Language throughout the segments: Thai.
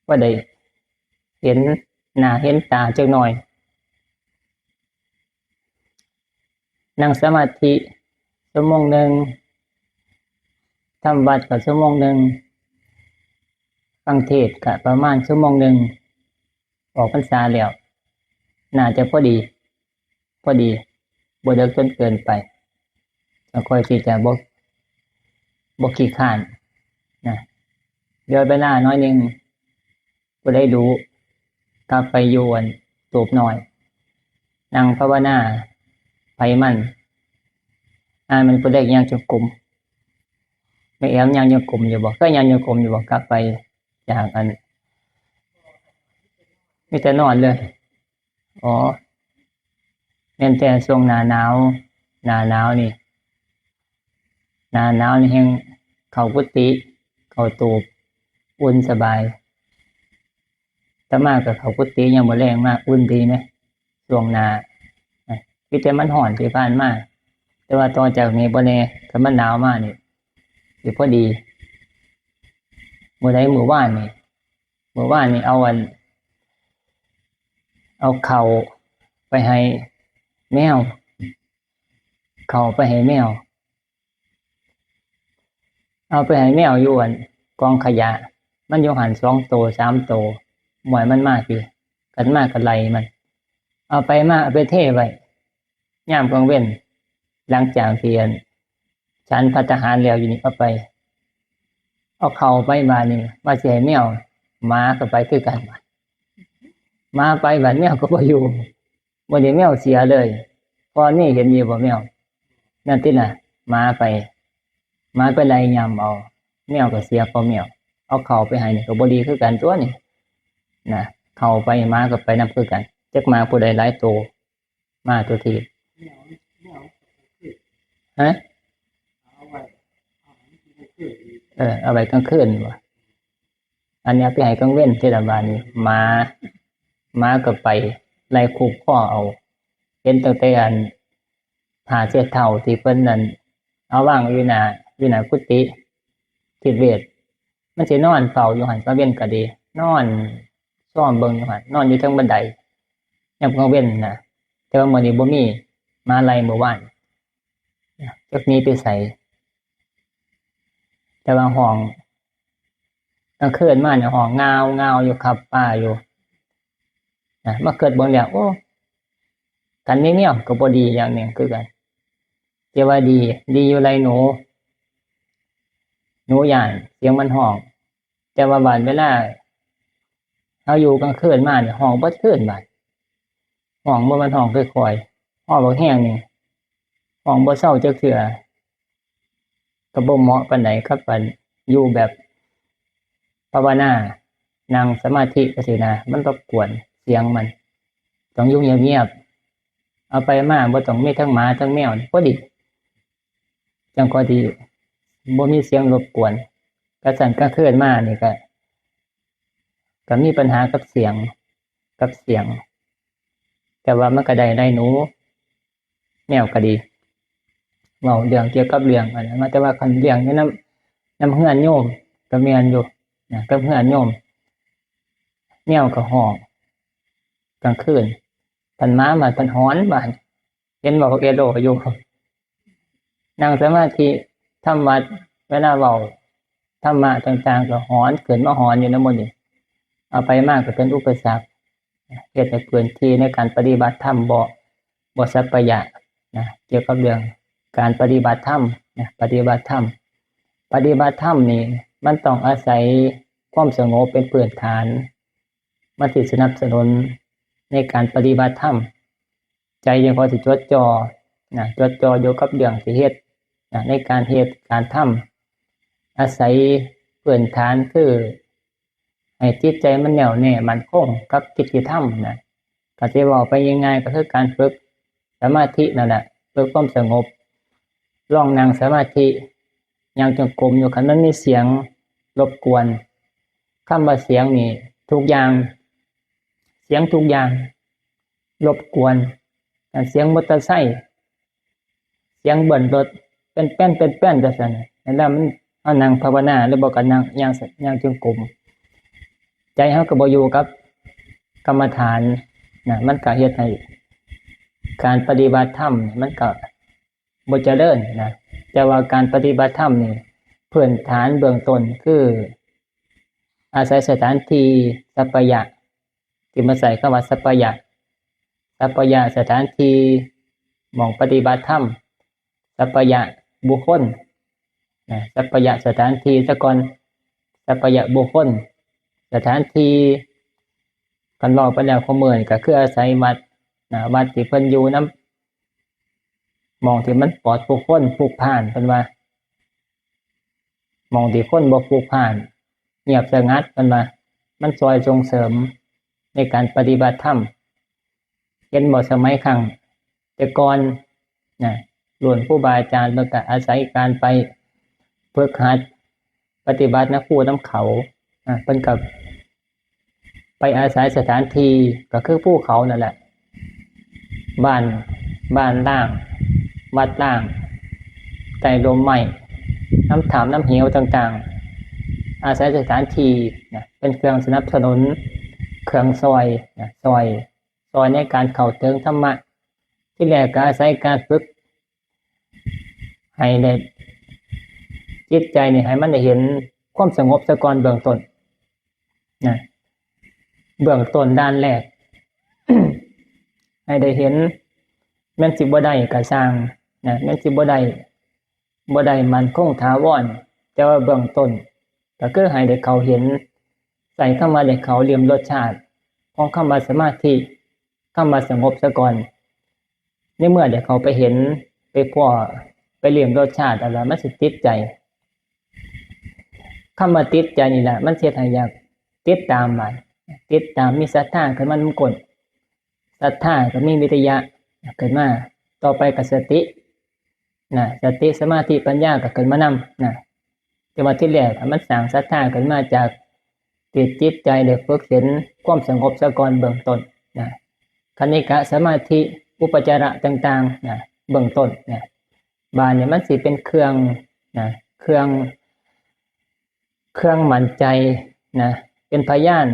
ว่าได้เห็นหน้าเห็นตาจักหน่อยนั่งสมาธิชั่วโมงหนึ่งทำวัดก็ชั่วโมงหนึ่งฟังเทศน์ก็ประมาณชั่วโมงหนึ่งออกพรรษาแล้วน่าจะพอดีบ่เดึกจนเกินไปแล้วค่อยที่จะบ่ขี้คร้านนะเดี๋ยวไปหน้าน้อยหนึงบ่ได้ดูกลับไปอยู่ตูบน้อยนั่งภาวนาไปมันมันผู้ใดยังจงกรมไม่แอมยังจงกรมอยู่บ่เคยยังจงกรมอยู่บ่กลับไปจากมีแต่นอนเลยอ๋อแม่นแต่ช่วงหน้าหนาวนี่หน้าหนาวนี่แฮงเข้ากุฏิเข้าตูบอุ่นสบายแต่มาก็เข้ากุฏิยังบ่แรงมากอุ่นดีนะช่วงหน้ามีแต่มันร้อนที่ผ่านมาแต่ว่าต่อจากนี้บ่แน่ถ้ามันหนาวมานี่สิพอดีมื้อวานนี่เอาข้าวไปให้แมวเอาไปให้แมวอยู่กองขยะมันอยู่หัน2 ตัว 3 ตัวหมอยมันมากอยู่กันมากก็ไล่มันเอาไปเทไว้ยามกลางเว้นหลังจากที่ฉันภัตตาหารแล้วอยู่นี่เอาเข้าไปมานี่ว่าสิให้แมวหมาก็ไปคือกันหมาไปบัดแมวก็บ่อยู่บ่ได้แมวเสียเลยพอนี่เห็นอยู่บ่แมวนั่นติน่ะหมาไปไล่ยำเอาแมวก็เสียเพราะแมวเอาเข้าไปให้นี่ก็บ่ดีคือกันตัวนี่นะเข้าไปหมาก็ไปนำคือกันจักหมาผู้ใดหลายตัวมาตัวทีฮะเอาไว้กลางคืนว่ะอันนี้ไปให้กลางเว้นเทศบาลนี่หมาก็ไปไล่คุกพ่อเอาเห็นตั้งแต่ผ้าเช็ดเท้าที่เพิ่นนั่นเอาวางอยู่หน้ากุฏิทิศเวทมันสินอนเฝ้าอยู่หั่นกลางเว้นก็ดีนอนซ่อมเบิ่งอยู่หั่นนอนอยู่เทิงบันไดยามกลางเว้นน่ะแต่ว่ามื้อนี้บ่มีมาไล่เมื่อวานจักหนีไปไสแต่ว่าห้องกลางคืนมาเนี่ยห้องงาวอยู่ครับป้าอยู่มาเกิดเบิ่งแล้วโอ้กันนี่เนี่ยก็บ่ดีอย่างหนึ่งคือกันแต่ว่าดีอยู่ไรหนูย่านเสียงมันห้องแต่ว่าบาดเวลาเฮาอยู่กลางคืนมาเนี่ยห้องบ่คืนบาดห้องบ่มันห้องค่อยๆห้องบ่แห้งนี่ห้องบ่เซาจักเทื่อก็บ่เหมาะปานใดครับอันอยู่แบบภาวนานั่งสมาธิจังซี่นะมันรบกวนเสียงมันต้องอยู่เงียบๆเอาไปมาบ่ต้องมีทั้งหมาทั้งแมวพอดีจังก็ดีบ่มีเสียงรบกวนกระสั่นกลางคืนมานี่ก็มีปัญหากับเสียงแต่ว่ามันก็ได้หนูแมวก็ดีเว้าเรื่องเกี่ยวกับเรื่องอันนั้นแต่ว่าคันเรื่องในน้ำเฮือนโยมก็แม่นอยู่นะกับเฮือนโยมแมวก็ฮ้องกลางคืนพันหมามาพันหอนบาดเห็นบอกเอโลอยู่นั่งสมาธิทำวัดเวลาเว้าธรรมะต่างๆก็หอนเกิดมาหอนอยู่นำหมดนี่เอาไปมากก็เป็นอุปสรรคเฮ็ดให้พื้นที่ในการปฏิบัติธรรมบ่สัพพยะนะเกี่ยวกับเรื่องการปฏิบัติธรรมนะปฏิบัติธรรมนี่มันต้องอาศัยความสงบเป็นพื้นฐานมันสิสนับสนุนในการปฏิบัติธรรมใจยังพอสิจดจ่ออยู่กับเรื่องที่เฮ็ดในการเฮ็ดการทำอาศัยพื้นฐานคือให้จิตใจมันแน่วแน่มั่นคงกับกิจที่ทำนะก็สิเว้าไปง่ายๆก็คือการฝึกสมาธินั่นแหละฝึกความสงบลองนั่งสมาธิยังจงกรมอยู่คันมันมีเสียงรบกวนคำว่าเสียงนี่ทุกอย่างเสียงทุกอย่างรบกวนเสียงมอเตอร์ไซค์เสียงเบิ้ลรถเป็นแป้นจังซั่นแล้วมันเอานั่งภาวนาหรือบ่ก็นั่งย่างจงกรม ใจเฮาก็บ่อยู่กับกรรมฐานนะมันก็เฮ็ดให้การปฏิบัติธรรมมันก็บ่เจริญนะแต่ว่าการปฏิบัติธรรมนี่พื้นฐานเบื้องต้นคืออาศัยสถานที่สัปปายะที่มาใส่คำว่าสัปปายะสถานที่หม้องปฏิบัติธรรมสัปปายะบุคคลนะสัปปายะสถานที่ซะก่อนสัปปายะบุคคลสถานที่กันเว้าไปแล้วข้อมื้อนี่ก็คืออาศัยวัดนะวัดที่เพิ่นอยู่นำหม้องที่มันปลอดผู้คนพลุกพล่านเพิ่นว่าหม้องที่คนบ่พลุกพล่านเงียบสงัดเพิ่นว่ามันช่วยส่งเสริมในการปฏิบัติธรรมเห็นบ่สมัยครั้งแต่ก่อนนะรุ่นครูบาอาจารย์เพิ่นก็อาศัยการไปฝึกหัดปฏิบัตินะครูนำเขาเพิ่นก็ไปอาศัยสถานที่ก็คือภูเขานั่นแหละบ้านล่างวัดล่างใต้ร่มไม้น้ำถามน้ำเหวต่างๆอาศัยสถานที่นะเป็นเครื่องสนับสนุนเครื่องซอยนะซอยในการเข้าถึงธรรมะที่แรกก็อาศัยการฝึกให้ได้จิตใจนี่ให้มันได้เห็นความสงบซะก่อนเบื้องต้นนะเบื้องต้นด้านแรก ให้ได้เห็นแม่นสิบ่ได้ก็สร้างนะแม่นสิบ่ได้มันคงถาวรแต่ว่าเบื้องต้นก็คือให้ได้เขาเห็นใส่เข้ามาได้เขาเรียมรสชาติของคำว่าสมาธิคำว่าสงบซะก่อนในเมื่อได้เขาไปเห็นไปพ้อไปเรียมรสชาติอะไรมันสิติดใจคำว่าติดใจนี่แหละมันเฮ็ดให้อยากติดตามมันติดตามมีศรัทธาขึ้นมามันก้นศรัทธาก็มีวิทยะเกิดมาต่อไปก็สตินะสติสมาธิปัญญาก็เกิดมานำนะแต่ว่าที่แรกมันสร้างศรัทธาขึ้นมาจากจิตใจได้ฝึกเห็นความสงบซะก่อนเบื้องต้นนะคณิกะสมาธิอุปจาระต่างๆนะเบื้องต้นนะบานเนี่ยมันสิเป็นเครื่องนะเครื่องมั่นใจนะเป็นพยาน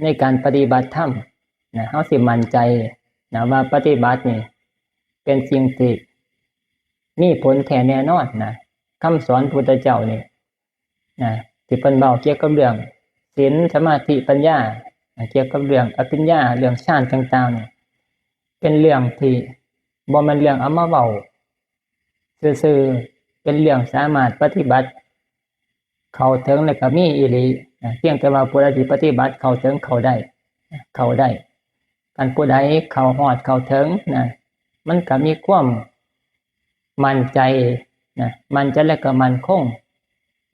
ในการปฏิบัติธรรมนะเฮาสิมั่นใจนะว่าปฏิบัตินี่เป็นสิ่งที่มีผลแท้แน่นอนนะคำสอนพุทธเจ้านี่นะที่เพิ่นเว้าเกี่ยวกับเรื่องศีลสมาธิปัญญาเกี่ยวกับเรื่องอภิญญาเรื่องฌานต่างๆนี่เป็นเรื่องที่บ่แม่นเรื่องเอามาเว้าซื่อๆเป็นเรื่องสามารถปฏิบัติเข้าถึงแล้วก็มีอีหลีนะเพียงแต่ว่าผู้ใดที่ปฏิบัติเข้าถึงเข้าได้การผู้ใดเข้าฮอดเข้าถึงนะมันก็มีความมั่นใจนะมั่นใจและก็มั่นคง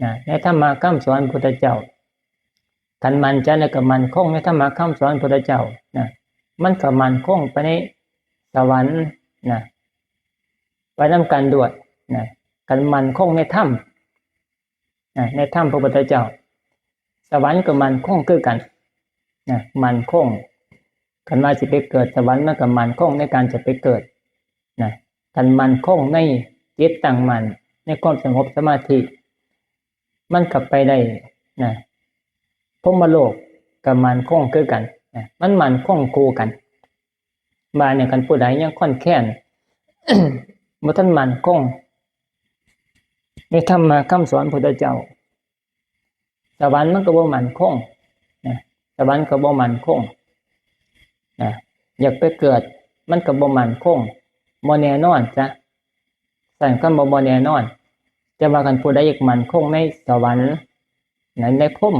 นะในธรรมะคำสอนพุทธเจ้าคันมั่นใจและก็มั่นคงในธรรมะคำสอนพุทธเจ้านะมันก็มั่นคงไปในสวรรค์นะไปนำกันด้วยนะกันมั่นคงในธรรมในธรรมพระพุทธเจ้าสวรรค์ก็มั่นคงคือกันนะมั่นคงคันว่าสิไปเกิดสวรรค์มันก็มั่นคงในการจะไปเกิดนะกันมั่นคงในจิตตั้งมั่นในความสงบสมาธิมันกลับไปได้นะพรหมโลกก็มั่นคงคือกันนะมันมั่นคงคู่กันบาดเนี่ยกันผู้ใดยังค่อนแค้น บ่ทันมั่นคงในธรรมะคำสอนพุทธเจ้าสวรรค์มันก็บ่มั่นคงนะสวรรค์ก็บ่มั่นคงนะอยากไปเกิดมันก็บ่มั่นคงบ่แน่นอนจ้ะสั่นคำบ่แน่นอนจะว่ากันผู้ใดอยากมั่นคงในสวรรค์ในพรหม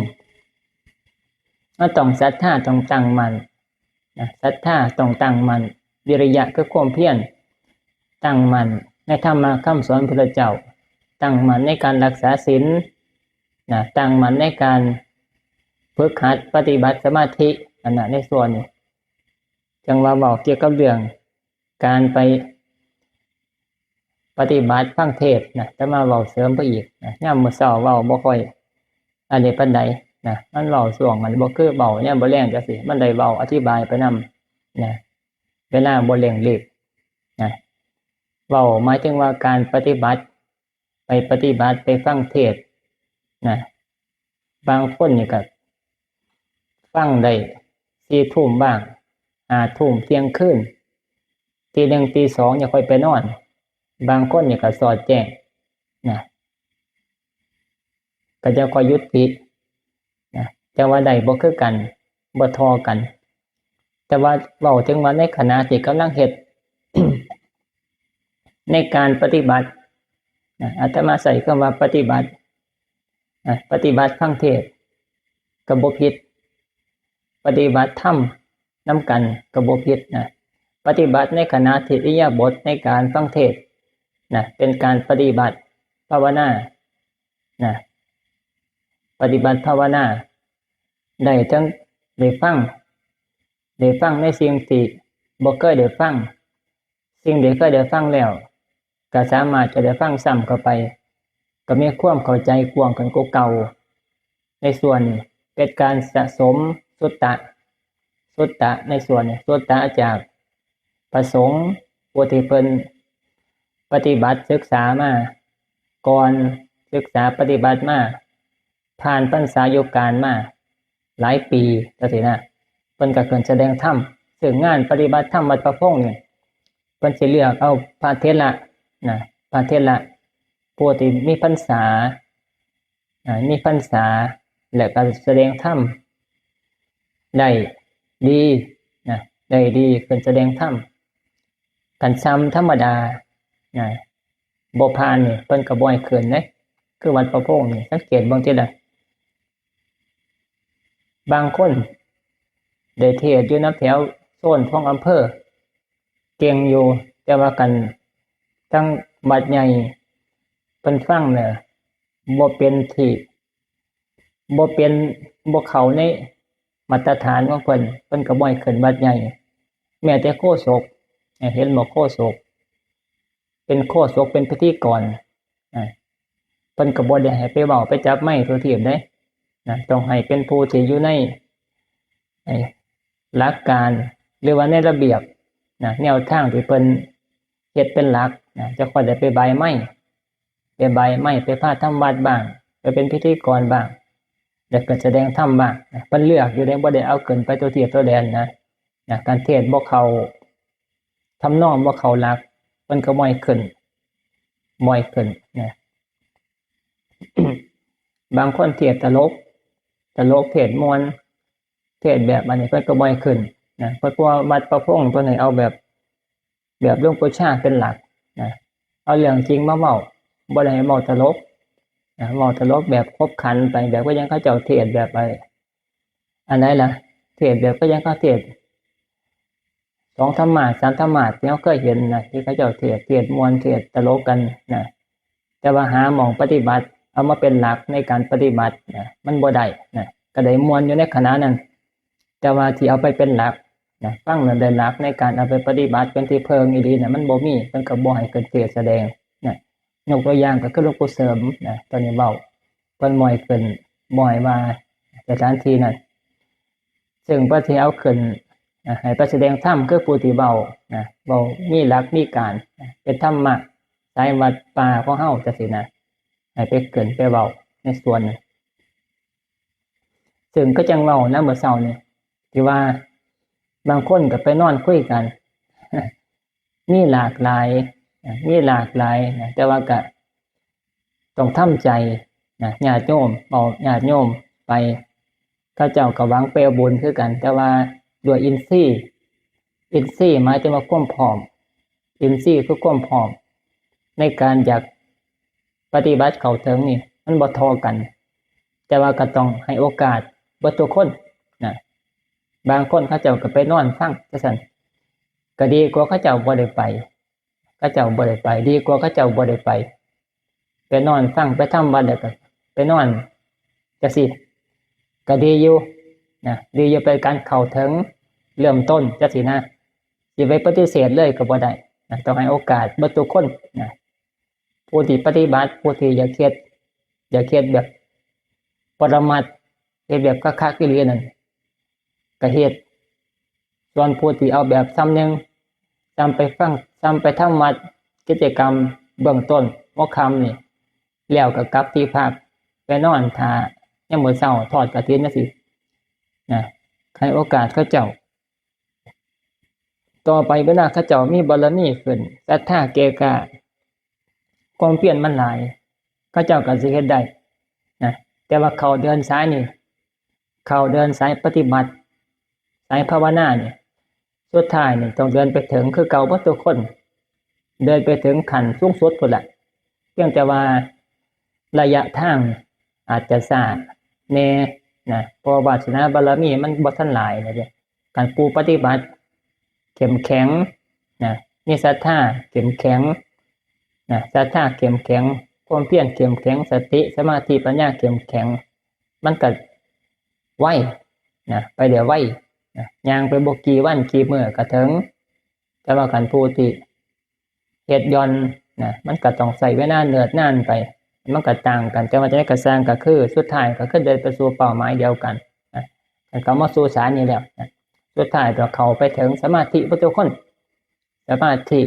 มันต้องศรัทธาต้องตั้งมั่นนะศรัทธาต้องตั้งมั่นวิริยะคือความเพียรตั้งมั่นในธรรมะคำสอนพุทธเจ้าตั้งมั่นในการรักษาศีลนะตั้งมั่นในการฝึกหัดปฏิบัติสมาธิอันนั้นในส่วนนี้จังว่าบอกเกี่ยวกับเรื่องการไปปฏิบัติฟังเทศนะจะมาเว้าเสริมไปอีกนะยามมื้อเช้าเว้าบ่ค่อยอันนี้ปานใดนะมันเว้าช่วงมันบ่คือเว้ายามบ่แรงจังซี่มันได้เว้าอธิบายไปนำนะเวลาบ่เร่งรีบนะเว้าหมายถึงว่าการปฏิบัติไปฟังเทศนะบางคนนี่ก็ ฟังได้4 ทุ่มบ้าง5 ทุ่มเที่ยงคืนตี 1ตี 2อย่าค่อยไปนอนบางคนเนี่ยก็สอดแจ้งนะก็จะค่อยยุตินะแต่ว่าได้บ่คือกันบ่ทอกัน แต่ว่าเว้าถึงว่าในขณะที่กำลังเฮ็ด ในการปฏิบัติอาตมาใส่คำว่าปฏิบัติปฏิบัติฟังเทศน์ก็บ่ผิดปฏิบัติธรรมนำกันก็บ่ผิดนะปฏิบัติในขณะที่อิริยาบถในการฟังเทศน์เป็นการปฏิบัติภาวนาปฏิบัติภาวนาได้ทั้งได้ฟังในสิ่งที่บ่เคยได้ฟังสิ่งที่เคยได้ฟังแล้วก็สามารถจะได้ฟังซ้ำเข้าไปก็มีความเข้าใจกว้างกันกว่าเก่าในส่วนนี้เป็นการสะสมสุตตะในส่วนนี้สุตตะจากประสงค์ผู้ที่เพิ่นปฏิบัติศึกษามาก่อนศึกษาปฏิบัติมาผ่านพรรษาโยการมาหลายปีจังซี่นะเพิ่นก็เกินแสดงธรรมซึ่งงานปฏิบัติธรรมวัดประพงษ์นี่เพิ่นสิเลือกเอาพระเถระพระเถระผู้ที่มีพรรษาและก็แสดงธรรมได้ดีได้ดีเพิ่นแสดงธรรมกันซ้ำธรรมดาบ่ผ่านนี่เพิ่นก็บ่ให้ขึ้นเด้คือวัดประพงษ์นี่สังเกตเบิ่งติล่ะบางคนได้เทศน์อยู่นำแถวโซนของอำเภอเก่งอยู่แต่ว่ากันทั้งบัดใหญ่เพิ่นฟังเนี่ยบ่เป็นที่บ่เข้าในมาตรฐานของเพิ่นก็บ่ให้ขึ้นบัดใหญ่แม้แต่โฆษกเห็นบ่โฆษกเป็นโฆษกเป็นพิธีกรเพิ่นก็บ่ได้ให้ไปเว้าไปจับไมค์ทั่วทีบเด้ต้องให้เป็นผู้ที่อยู่ในหลักการหรือว่าในระเบียบแนวทางที่เพิ่นเฮ็ดเป็นหลักจะค่อยได้ไปบายไม้ไปพาทำวัดบ้างไปเป็นพิธีกรบ้างแล้วก็แสดงธรรมบ้างเพิ่นเลือกอยู่ได้บ่ได้เอาเกินไปตัวเทียบตัวแดนการเทศน์บ่เข้าทำนองบ่เข้าหลักเพิ่นก็บ่ให้ขึ้นบางคนเทศน์ตลกเทศน์ม่วนเทศน์แบบอันนี้เพิ่นก็บ่ให้ขึ้นเพราะว่าวัดประพงษ์เพิ่นให้เอาแบบหลวงปู่ชาเป็นหลักเอาเรื่องจริงมาเว้าบ่ได้ให้เว้าตลกเว้าตลกแบบคบขันไปแบบว่ายังเขาเจ้าเทศน์แบบอันไหนล่ะเทศน์แบบก็ยังเขาเทศน์2 ธรรมาสน์ 3 ธรรมาสน์ที่เราเคยเห็นที่เขาเจ้าเทศน์ม่วนเทศน์ตลกกันแต่ว่าหาหม้องปฏิบัติเอามาเป็นหลักในการปฏิบัติมันบ่ได้ก็ได้ม่วนอยู่ในขณะนั้นแต่ว่าที่เอาไปเป็นหลักฟังแล้วได้หลักในการเอาไปปฏิบัติเป็นที่เพิงอีหลีมันบ่มีเพิ่นก็บ่ให้เกิดเทศน์แสดงยกตัวอย่างก็คือหลวงปู่เสริมตอนนี้เว้าเพิ่นบ่ให้ขึ้นบ่ให้ว่าสถานที่นั้นซึ่งพระที่เอาขึ้นให้ไปแสดงธรรมคือผู้ที่เว้ามีหลักมีการเป็นธรรมะสายวัดป่าของเฮาจังซี่ให้ไปเกินไปเว้าในส่วนนั้นซึ่งก็จังเว้านะเมื่อเช้านี่ที่ว่าบางคนก็ไปนอนคุยกันมีหลากหลายแต่ว่าก็ต้องทำใจญาติโยมญาติโยมไปเขาเจ้าก็หวังไปเอาบุญคือกันแต่ว่าด้วยอินทรีย์หมายถึงว่าความพร้อมอินทรีย์คือความพร้อมในการอยากปฏิบัติเข้าถึงนี่มันบ่เท่ากันแต่ว่าก็ต้องให้โอกาสบ่ทุกคนบางคนเขาเจ้าก็ไปนอนฟังจังซั่นก็ดีกว่าเขาเจ้าบ่ได้ไปดีกว่าเขาเจ้าบ่ได้ไปนอนฟังไปทำวัดแล้วก็ไปนอนจังซี่ก็ดีอยู่ดีอยู่เป็นการเข้าถึงเริ่มต้นจังซี่สิไปปฏิเสธเลยก็บ่ได้ต้องให้โอกาสบ่ทุกคนผู้ที่ปฏิบัติผู้ที่อยากเฮ็ดแบบปรมัตถ์เฮ็ดแบบคักๆอีหลีนั่นก็เฮ็ดส่วนผู้ที่เอาแบบซ้ำนึงซ้ำไปฟังซ้ำไปทำวัดกิจกรรมเบื้องต้นมื้อค่ำนี่แล้วก็กลับที่พักไปนอนท่ายามมื้อเช้าทอดกฐินจังซี่ ให้โอกาสเขาเจ้าต่อไปเวลาเขาเจ้ามีบารมีขึ้นศรัทธาแก่กล้าความเพียรมันหลายเขาเจ้าก็สิเฮ็ดได้นะแต่ว่าเขาเดินสายนี่เขาเดินสายปฏิบัติสายภาวนานี่สุดท้ายนี่ต้องเดินไปถึงคือเก่าบ่ทุกคนเดินไปถึงขั้นสูงสุดพุ่นล่ะเพียงแต่ว่าระยะทางอาจจะช้าแน่นะเพราะวาสนาบารมีมันบ่ทันหลายนะเด้การผู้ปฏิบัติเข้มแข็งนะมีศรัทธาเข้มแข็งนะศรัทธาเข้มแข็งความเพียรเข้มแข็งสติสมาธิปัญญาเข้มแข็งมันก็ไวนะไปเดี๋ยวไวนะย่างไปบ่กี่วันกี่มื้อก็ถึงแต่ว่าคันผู้ที่เฮ็ดย่อนนะมันก็ต้องใช้เวลาเนิ่นนานไปมันก็ต่างกันแต่ว่าจะได้กระสร้างก็คือสุดท้ายก็คือเดินไปสู่เป้าหมายเดียวกันนะก็มาสู่สารนี้แล้วนะสุดท้ายเราเข้าไปถึงสมาธิทุกคนสมาธิ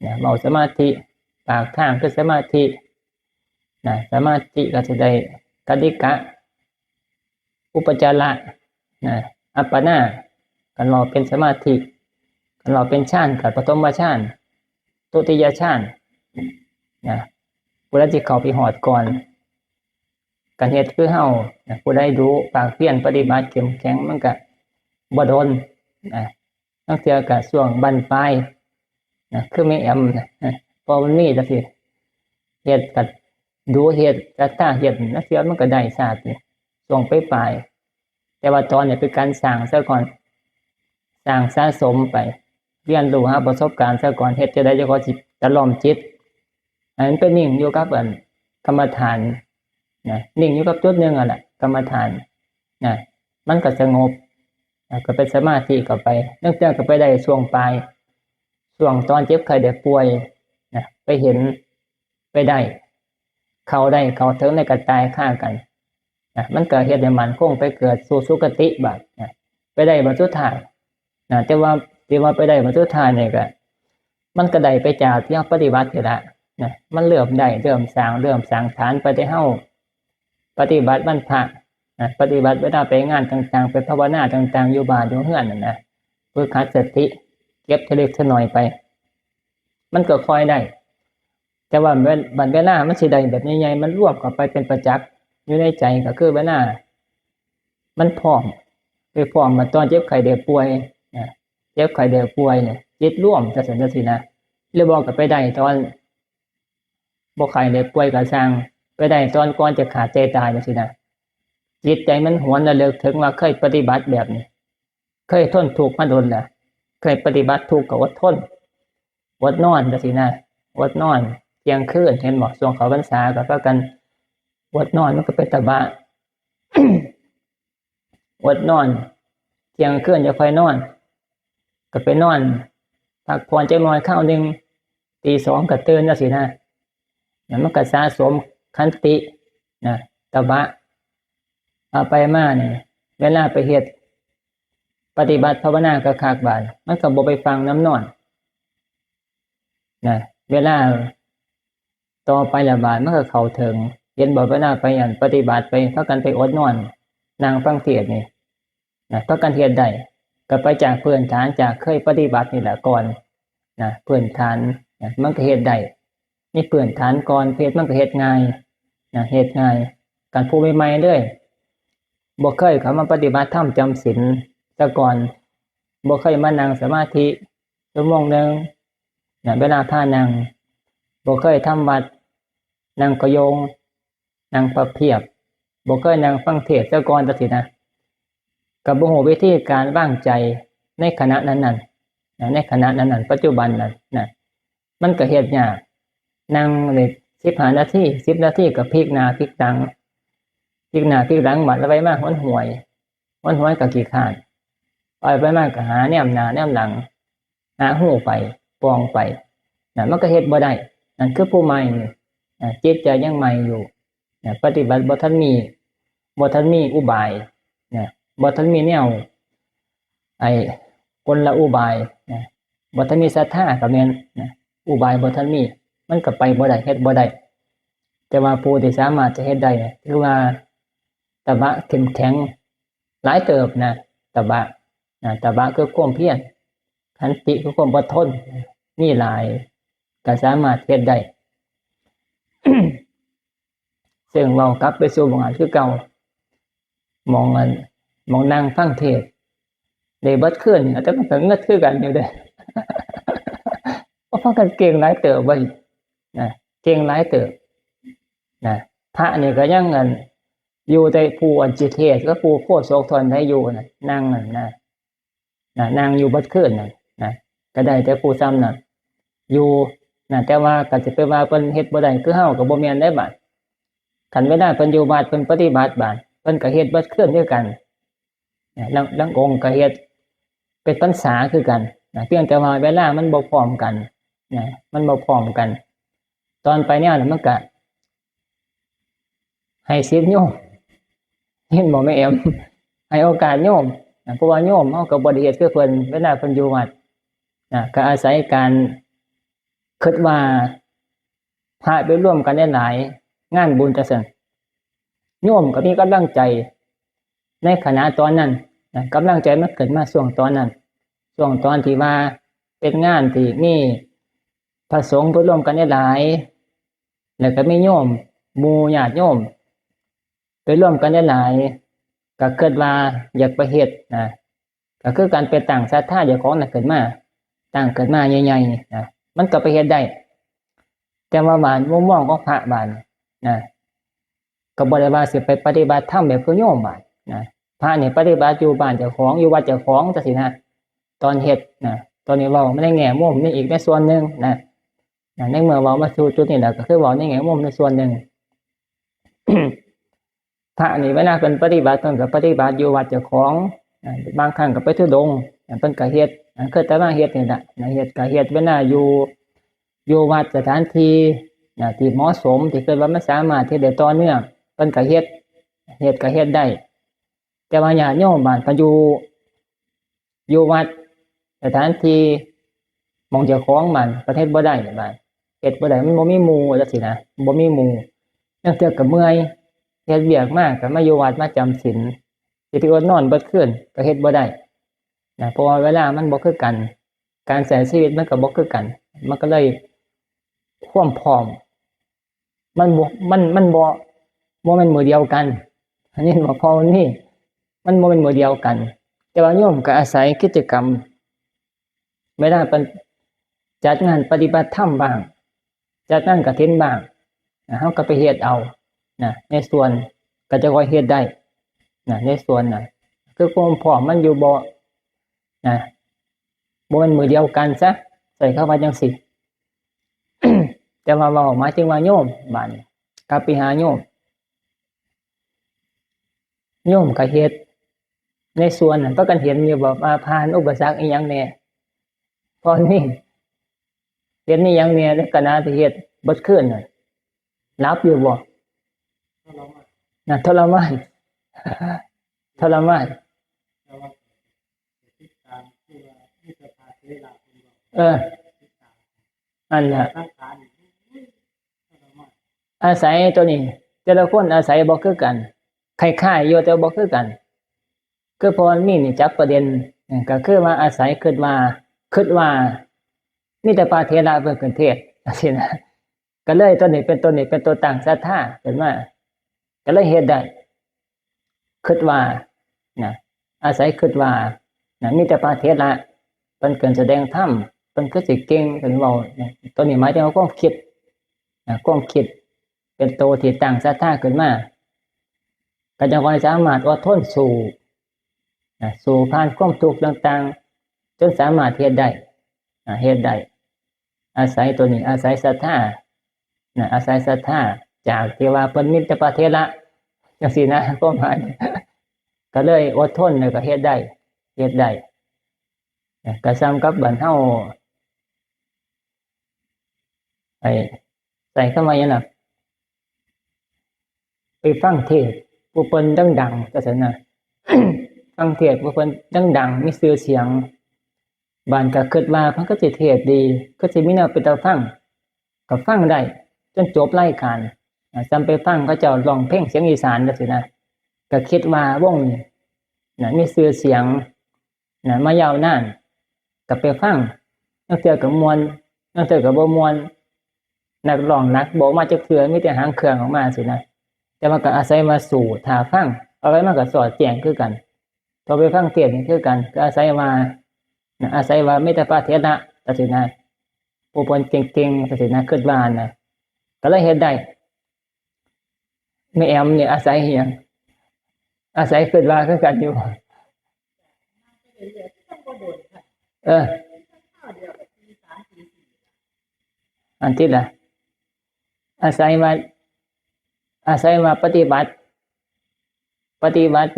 นะเมาสมาธิปากทางคือสมาธินะสมาธิก็จะได้กติกะอุปจาระนะอัปปนากันรอเป็นสมาธิกันรอเป็นฌานกับปฐมฌานทุติยฌานนะผู้ใดที่เข้าไปหอดก่อนกันเฮ็ดคือเฮานะผู้ใดรู้ปากเพี้ยนปฏิบัติเข้มแข็งมันก็บ่โดนนะตั้งแต่ก็ช่วงบั้นปลายนะคือไม่แอมนะพอมันมีจังซี่เฮ็ดก็ดูเฮ็ดกระตาเฮ็ดนักเสียมันก็ได้ชาตินี่ช่วงปลายแต่ว่าตอนนี้เป็นการสร้างซะก่อนสร้างสะสมไปเรียนรู้หาประสบการณ์ซะก่อนเฮ็ดจะได้เฉพาะจิตตะล่อมจิตอันนั้นเป็นนิ่งอยู่กับกรรมฐานนะนิ่งอยู่กับจุดนึงอ่ะแหละกรรมฐานนะมันก็สงบก็เป็นสมาธิก็ไปเนื่องจากก็ไปได้ช่วงปลายช่วงตอนเจ็บไข้ได้ป่วยนะไปเห็นไปได้เขาถึงในกระตายฆ่ากันนะมันก็เฮ็ดให้มันคงไปเกิดสู่สุคติบัดนะไปได้บรรสุดท้ายนะแต่ว่าที่ว่าไปได้บรรสุดท้ายนี่ก็มันก็ได้ไปจากที่เฮาปฏิบัติอยู่ละนะมันเริ่มได้เริ่มสร้างฐานไปได้เฮาปฏิบัติวันพระนะปฏิบัติเวลาไปงานต่างๆไปภาวนาต่างๆอยู่บ้านอยู่เฮือนนั่นนะฝึกหัดสติเก็บทีเล็กทีน้อยไปมันก็ค่อยได้แต่ว่าบัดเวลามันสิได้แบบใหญ่ๆมันรวบเข้าไปเป็นประจักษ์อยู่ในใจก็คือเวลามันพร้อมไปพร้อมมาตอนเจ็บไข้ได้ป่วยนะเจ็บไข้ได้ป่วยเนี่ยจิตร่วมจังซี่นะหรือบอกก็ไปได้ตอนบ่ไข้ได้ป่วยก็สร้างไปได้ตอนก่อนจะขาดใจตายจังซี่นะจิตใจมันหวนระลึกถึงว่าเคยปฏิบัติแบบนี้เคยทนทุกข์มาโดนแล้วเคยปฏิบัติทุกข์ก็อดทนอดนอนจังซี่นะอดนอนเที่ยงคืนเห็นบ่ช่วงเข้าพรรษาก็พากันอดนอนมันก็เป็นตบะ อดนอนเที่ยงคืนจะค่อยนอนก็ไปนอนพักผ่อนจักหน่อยคราวนึงตี 2ก็ตื่นจังซี่นะมันก็สะสมขันตินะตบะไปมานี่เวลาไปเฮ็ดปฏิบัติภาวนาก็คักบาดมันก็บ่ไปฟังน้ำนอนนะเวลาต่อไปละบาดมันก็เข้าถึงเห็นบ่เวลาไปอันปฏิบัติไปพากันไปอดนอนนั่งฟังเทศน์นี่นะพากันเฮ็ดได้ก็ไปจากพื้นฐานจากเคยปฏิบัตินี่แหละก่อนนะพื้นฐานนะมันก็เฮ็ดได้มีพื้นฐานก่อนเฮ็ดมันก็เฮ็ดง่ายนะเฮ็ดง่ายการผู้ใหม่ๆเลยบ่เคยเข้ามาปฏิบัติธรรมจำศีลแต่ก่อนบ่เคยมานั่งสมาธิชั่วโมงนึงนะเวลาพานั่งบ่เคยทำวัดนั่งกระโยงนั่งพับเพียบบ่เคยนั่งฟังเทศน์แต่ก่อนจังซี่นะก็บ่ฮู้วิธีการวางใจในขณะนั้นนะในขณะนั้นปัจจุบันนั้นนะมันก็เฮ็ดยากนั่งเลย15นาที10นาทีก็พลิกหน้าพลิกหลังพลิกหน้าพลิกหลังบัดแล้วไปมาหวนหวยก็ขี้คร้านไปมาก็หาแนมหน้าแนมหลังหาหูไปปองไปนะมันก็เฮ็ดบ่ได้นั่นคือผู้ใหม่จิตใจยังใหม่อยู่นะปฏิบัติบ่ทันมีอุบายนะบ่ทันมีแนวกลอุบายนะบ่ทันมีศรัทธาก็แม่นนะอุบายบ่ทันมีมันก็ไปบ่ได้เฮ็ดบ่ได้แต่ว่าผู้ที่สามารถจะเฮ็ดได้ถือว่าตบะเข้มแข็งหลายเติบนะตบะ ตบะคือความเพียรขันติคือความอดทนนี่หลายก็สามารถเฮ็ดได้ ซึ่งเรากลับไปสู่บางอันคือเก่ามองนั่งฟังเทศน์ได้เบิดคืนแต่มันก็เงิดคือกันอยู่เด้ เพราะพากันเก่งหลายเติบบ่นะเก่งหลายเติบนะพระนี่ก็ยังอยู่ในผู้อันจิเทศก็ผู้โคโศกทนได้อยู่น่ะนั่งนั่งอยู่เบิดคืนนะก็ได้แต่ผู้ซ้ำน่ะอยู่แต่ว่าก็สิไปว่าเพิ่นเฮ็ดบ่ได้คือเฮาก็บ่แม่นได้บัดคันเวลาเพิ่นอยู่วัดเพิ่นปฏิบัติบัดเพิ่นก็เฮ็ดเบิดคืนคือกันลางองค์ก็เฮ็ดเป็นพรรษาคือกันเพียงแต่ว่าเวลามันบ่พร้อมกันมันบ่พร้อมกันตอนไปเนี่ยมันก็ให้ศิษย์โยมเห็นบ่แม่เอ็มให้โอกาสโยมเพราะว่าโยมเฮาก็บ่ได้เฮ็ดคือเพิ่นเวลาเพิ่นอยู่วัดก็อาศัยการคิดว่าพระไปร่วมกันได้หลายงานบุญจังซั่นโยมก็มีกำลังใจในขณะตอนนั้นกำลังใจมันเกิดมาช่วงตอนนั้นช่วงตอนที่ว่าเป็นงานที่มีพระสงฆ์ไปร่วมกันได้หลายแล้วก็มีโยมหมู่ญาติโยมไปร่วมกันได้หลายก็เกิดว่าอยากไปเฮ็ดก็คือการไปตั้งศรัทธาเจ้าของน่ะเกิดมาตั้งเกิดมาใหญ่ๆมันก็ไปเฮ็ดได้แต่ว่าบาดมุมมองของพระบาดก็บ่ได้ว่าสิไปปฏิบัติธรรมแบบคือโยมบาดพระนี่ปฏิบัติอยู่บ้านเจ้าของอยู่วัดเจ้าของจังซี่นะตอนเฮ็ดตอนนี้เว้าไม่ได้แง่มุมนี่อีกในส่วนหนึงในเมื่อเว้ามาสู่จุดนี้แล้วก็คือเว้าในแง่มุมในส่วนหนึง พระนี่เวลาเพิ่นปฏิบัติเพิ่นก็ปฏิบัติอยู่วัดเจ้าของบางครั้งก็ไปธุดงค์เพิ่นก็เฮ็ดคือแต่ว่าเฮ็ดนี่ล่ะเฮ็ดก็เฮ็ดเวลาอยู่วัดสถานที่ที่เหมาะสมที่เกิดว่ามันสามารถเฮ็ดได้ต่อเนื่องเพิ่นก็เฮ็ดก็เฮ็ดได้แต่ว่าญาติโยมบ้านเพิ่นอยู่วัดสถานที่หม้องเจ้าของมันประเทศบ่ได้บ้านเฮ็ดบ่ได้มันบ่มีหมู่จังซี่นะบ่มีหมู่จังเทื่อก็เมื่อยเฮ็ดเวียกมากก็มาอยู่วัดมาจำศีลสิไปอดนอนเบิดคืนก็เฮ็ดบ่ได้เพราะว่าเวลามันบ่คือกันการใช้ชีวิตมันก็บ่คือกันมันก็เลยความพร้อมมันบ่แม่นมื้อเดียวกันอันนี้บ่พอนี่มันบ่แม่นมื้อเดียวกันแต่ว่าโยมก็อาศัยกิจกรรมเวลาเป็นจัดงานปฏิบัติธรรมบ้างจัดงานกฐินบ้างเฮาก็ไปเฮ็ดเอาในส่วนก็จะค่อยเฮ็ดได้ในส่วนคือความพร้อมมันอยู่บ่แม่นมื้อเดียวกันซะใส่เข้าว่าจังซี่ แต่ว่าเว้าหมายถึงว่าโยมบ้านกลับไปหาโยมก็เฮ็ดในส่วนนั้นประกันเห็นอยู่บ่ว่าผ่านอุปสรรคอีหยังแน่พอนี่เห็นนี่หยังแน่ในขณะที่เฮ็ดเบิดคืนน่ะหลับอยู่บ่ทรมาน ทรมานอันน่ะอาศัยตัวนี้แต่ละคนอาศัยบ่คือกันคล้ายๆอยู่แต่บ่คือกันคือพอมีนี่จับประเด็นก็คือว่าอาศัยคิดว่ามีแต่พระเถระเพิ่นขึ้นเทศจังซี่นะก็เลยตัวนี้เป็นตัวตั้งศรัทธาขึ้นมาก็เลยเฮ็ดได้คิดว่าอาศัยคิดว่ามีแต่พระเถระเพิ่นเกินแสดงธรรมเพิ่นคือสิเก่งเพิ่นเว้าตัวนี้หมายถึงว่าความคิดเป็นตัวที่ตั้งศรัทธาขึ้นมาก็จะค่อยสามารถอดทนสู่ผ่านความทุกข์ต่างๆจนสามารถเฮ็ดได้อาศัยตัวนี้อาศัยศรัทธาอาศัยศรัทธาจากที่ว่าเพิ่นมีแต่พระเถระจังซี่นะความหมายก็เลยอดทนแล้วก็เฮ็ดได้ก็ซ้ำกับบ้านเฮาใส่เข้ามาอย่างนั้นไปฟังเทศน์ผู้เพิ่นดังๆจังซั่นนะ ฟังเทศน์ผู้เพิ่นดังๆมีชื่อเสียงบ้านก็คิดว่าเพิ่นก็สิเทศน์ดีก็สิมีแนวเป็นตาฟังก็ฟังได้จนจบรายการซ้ำไปฟังเขาเจ้าร้องเพลงเสียงอีสานจังซี่นะก็คิดว่าวงนี้มีชื่อเสียง นะมายาวนานก็ไปฟังนักเทื่อก็ม่วนนักเทื่อก็บ่ม่วนนักร้องนักบ่มาจักเทื่อมีแต่หางเครื่องออกมาสินะแต่ว่าก็อาศัยมาสู่ท่าฟังเอาไว้มันก็สอดแจ้งคือกันพอไปฟังเทศน์นี่คือกันก็อาศัยว่ามีแต่พระเถระจังซี่นะผู้เพิ่นเก่งๆจังซี่นะคิดว่านะก็เลยเฮ็ดได้แม่แอมนี่อาศัยอิหยังอาศัยคิดว่าคือกันอยู่เอออันที่ละอาศัยว่าปฏิบัติ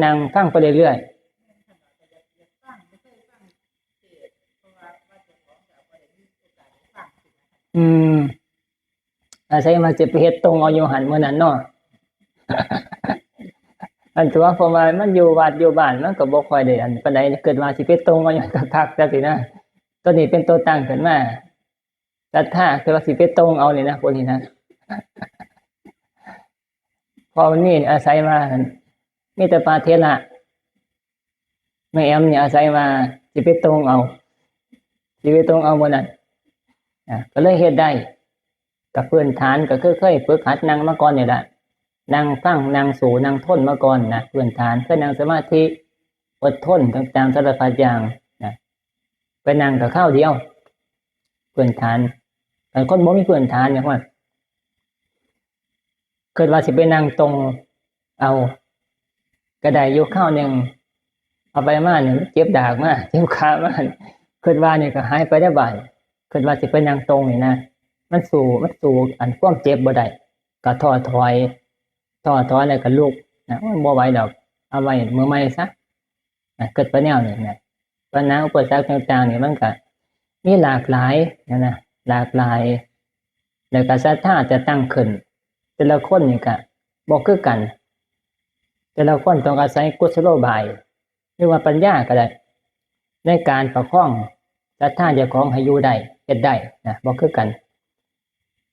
นั่งฟังไปเรื่อยๆอาศัยว่าจะไปเฮ็ดตรงเอาอยู่หันมื้อนั้นเนาะ อันตัวเพราะว่ามันอยู่วัดอยู่บ้านมันก็บ่ค่อยได้อันปานใดเกิดว่าสิไปตรงเอาอย่างคักๆจังซี่นะตัวนี้เป็นตัวตั้งขึ้นมาศรัทธาคือว่าสิไปตรงเอานี่นะพวกนี้นะพอมันนี่อาศัยว่ามีแต่พระเถระแม่แอมนี่อาศัยว่าสิไปตรงเอาบ่นั้นก็เลยเฮ็ดได้กับพื้นฐานก็คือเคยฝึกหัดนั่งมาก่อนนี่ล่ะนั่งฟังนั่งสู่นั่งทนมาก่อนนะพื้นฐานคือนั่งสมาธิอดทนต่างๆสารพัดอย่างนะไปนั่งกับข้าวเดียวพื้นฐานแต่คนบ่มีพื้นฐานเนี่ยว่าเกิดว่าสิไปนั่งตรงเอาก็ได้อยู่ข้าวนึงเอาไปมาเนี่ยเจ็บดากมาเจ็บขามาเกิดว่านี่ก็หายไปได้บ่ายเกิดว่าสิไปนั่งตรงนี่นะมันสู่อันความเจ็บบ่ได้ก็ท้อถอยแล้วก็ลุกนะบ่ไหวดอกเอาไว้มื้อใหม่ซะเกิดไปแนวนี้นะปัญหาอุปสรรคต่างๆนี่มันก็มีหลากหลายนะหลากหลายแล้วก็ศรัทธาจะตั้งขึ้นแต่ละคนนี่ก็บ่คือกันแต่ละคนต้องอาศัยกุศโลบายหรือว่าปัญญาก็ได้ในการประคองศรัทธาเจ้าของให้อยู่ได้เฮ็ดได้นะบ่คือกัน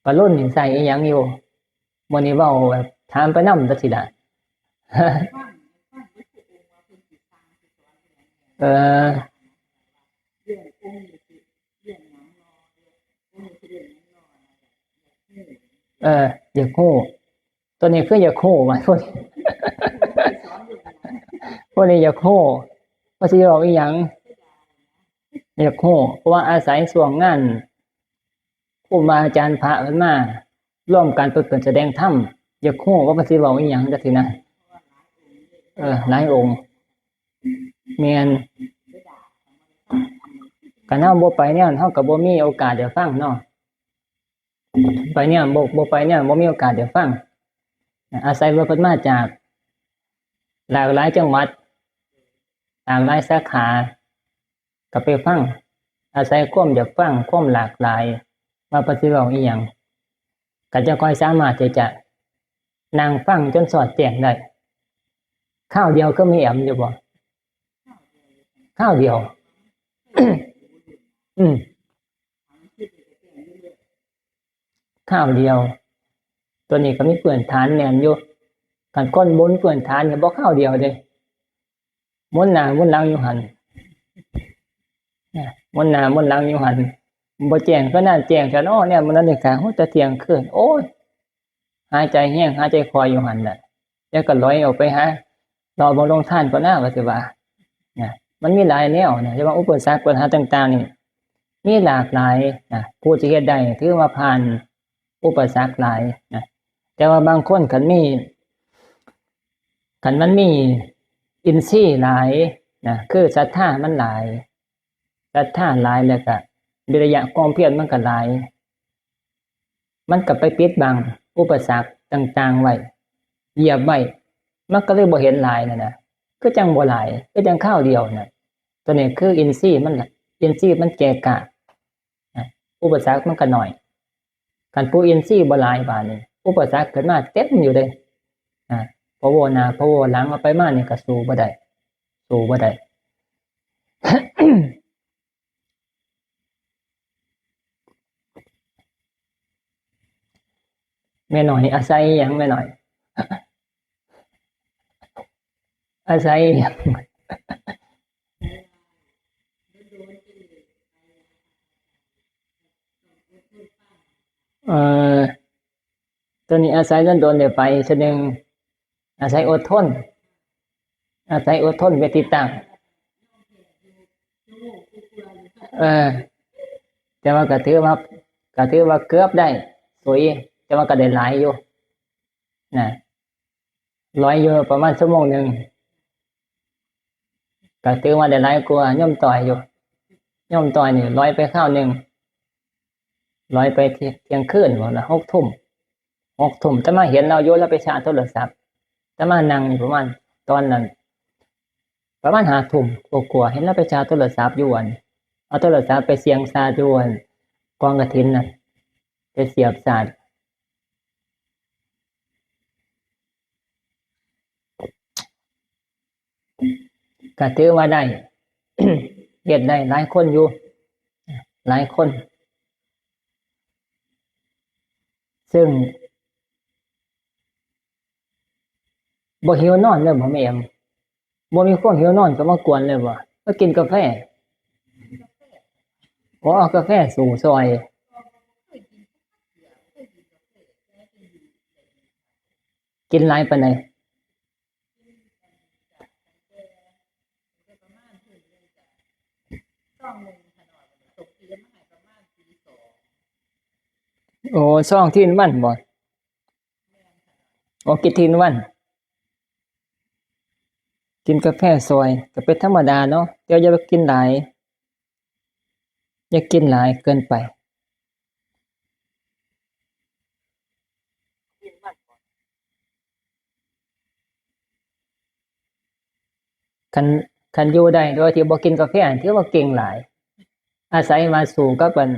ปะรุ่นนี่ใส่อีหยังอยู่มื้อนี้เว้าแบบถามไปนำจังซี่ล่ะ เอออยากฮู้ตัวนี้คืออยากฮู้ว่าพวกนี้อยากฮู้ว่าสิเว้าอีหยังอยากฮู้เพราะว่าอาศัยช่วงงานครูบาอาจารย์พระเพิ่นมาร่วมกันฝึกแสดงธรรมอยากฮู้ว่าสิเว้าอีหยังจังซี่นะหลายองค์แม่นคันเฮาบ่ไปเนี่ยเฮาก็บ่มีโอกาสได้ฟังเนาะไปเนี่ยบ่ไปเนี่ยบ่มีโอกาสได้ฟังอาศัยว่าเพิ่นมาจากหลากหลายจังหวัดหลากหลายสาขาก็ไปฟังอาศัยความอยากฟังความหลากหลายว่าเพิ่นสิเว้าอีหยังก็จะค่อยสามารถที่จะนั่งฟังจนสอดแจ้งได้ข้าวเดียวก็มีแอมอยู่บ่ข้าวเดียว ข้าวเดียวตัวนี้ก็มีพื้นฐานแน่นอยู่กันก้นบนพื้นฐานเนี่ยบ่ข้าวเดียวเด้ม้วนหน้าม้วนหลังอยู่หั่นม้วนหน้าม้วนหลังอยู่หั่นบ่แจ้งก็น่าแจ้งกันเนี่ยมันนั่นนี่ค่ะโหแต่เที่ยงคืนโอ้ยหายใจแห้งหายใจคอยอยู่หั่นน่ะแล้วก็ลอยออกไปหารอบ่ลงทานก็น่าว่าสิว่ามันมีหลายแนวนะที่ว่าอุปสรรคปัญหาต่างๆนี่มีหลากหลายผู้ที่เฮ็ดได้ถือว่าผ่านอุปสรรคหลายแต่ว่าบางคนคันมันมีอินทรีย์หลายคือศรัทธามันหลายศรัทธาหลายแล้วก็วิริยะความเพียรมันก็หลายมันก็ไปปิดบังอุปสรรคต่างๆไว้เหยียบไว้มันก็เลยบ่เห็นหลายนะก็จังบ่หลายก็จังข้าวเดียวนะตัวนี้คืออินทรีย์มันแก่กล้าอุปสรรคมันก็น้อยการผู้อินทรีย์บ่หลายบาดนี้อุปสรรคเกิดมาเต็มอยู่เลยพะโวหน้าพะโวหลังเอาไปมานี่ก็สู้บ่ได้ แม่หน่อยอาศัยหยังแม่หน่อยอาศัยหยัง เอ่อตัวนี้อาศัยโดนๆเดี๋ยวไปชนึงอาศัยอดทนไปติดตั้งเออแต่ว่าก็ถือว่าเกือบได้สวยแต่ว่าก็ได้หลายอยู่นะร้อยอยู่ประมาณชั่วโมงหนึ่งก็ถือว่าได้หลายกว่าย่อมต่อยอยู่ย่อมต่อยนี่ร้อยไปข้าวหนึ่งร้อยไปเที่ยงคืนหมดละ6 ทุ่มแต่มาเห็นเราโยนแล้วไปชาร์จโทรศัพท์แต่มานั่งอยู่ประมาณตอนนั้นประมาณ5 ทุ่มกว่าเห็นแล้วไปชาร์จโทรศัพท์อยู่อันเอาโทรศัพท์ไปเสียงซาด่วนกองกฐินน่ะไปเสียบสาดก็ถือว่าได้ เฮ็ดได้หลายคนอยู่หลายคนซึ่งบ่หิวนอนเลยบ่แม่เอ็มบ่มีความหิวนอนก็มากวนเลยบ่มากินกาแฟบ่เอากาแฟสู่ซอยกินหลายปานใดโอ้ซองที่วันบ่โอ้กินทีวันกินกาแฟซอยก็เป็นธรรมดาเนาะแต่อย่าไปกินหลายอย่ากินหลายเกินไปคันอยู่ได้โดยที่บ่กินกาแฟถือว่าเก่งหลายอาศัยมาสู่กับอัน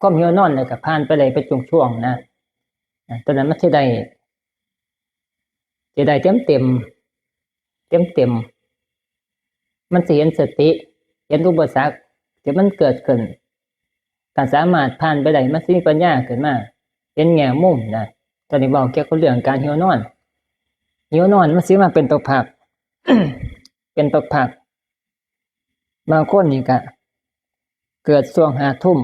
ความหิวนอนเนี่ยก็ผ่านไปได้เป็นช่วงๆนะตอนนั้นมันสิได้เต็มมันสิเห็นสติเห็นอุปสรรคที่มันเกิดขึ้นก็สามารถผ่านไปได้มันสิมีปัญญาขึ้นมาเห็นแง่มุมนะตอนนี้เว้าเกี่ยวกับเรื่องการหิวนอนมันสิมาเป็นตกผัก เป็นตกผักบางคนนี่ก็เกิดช่วง5 ทุ่ม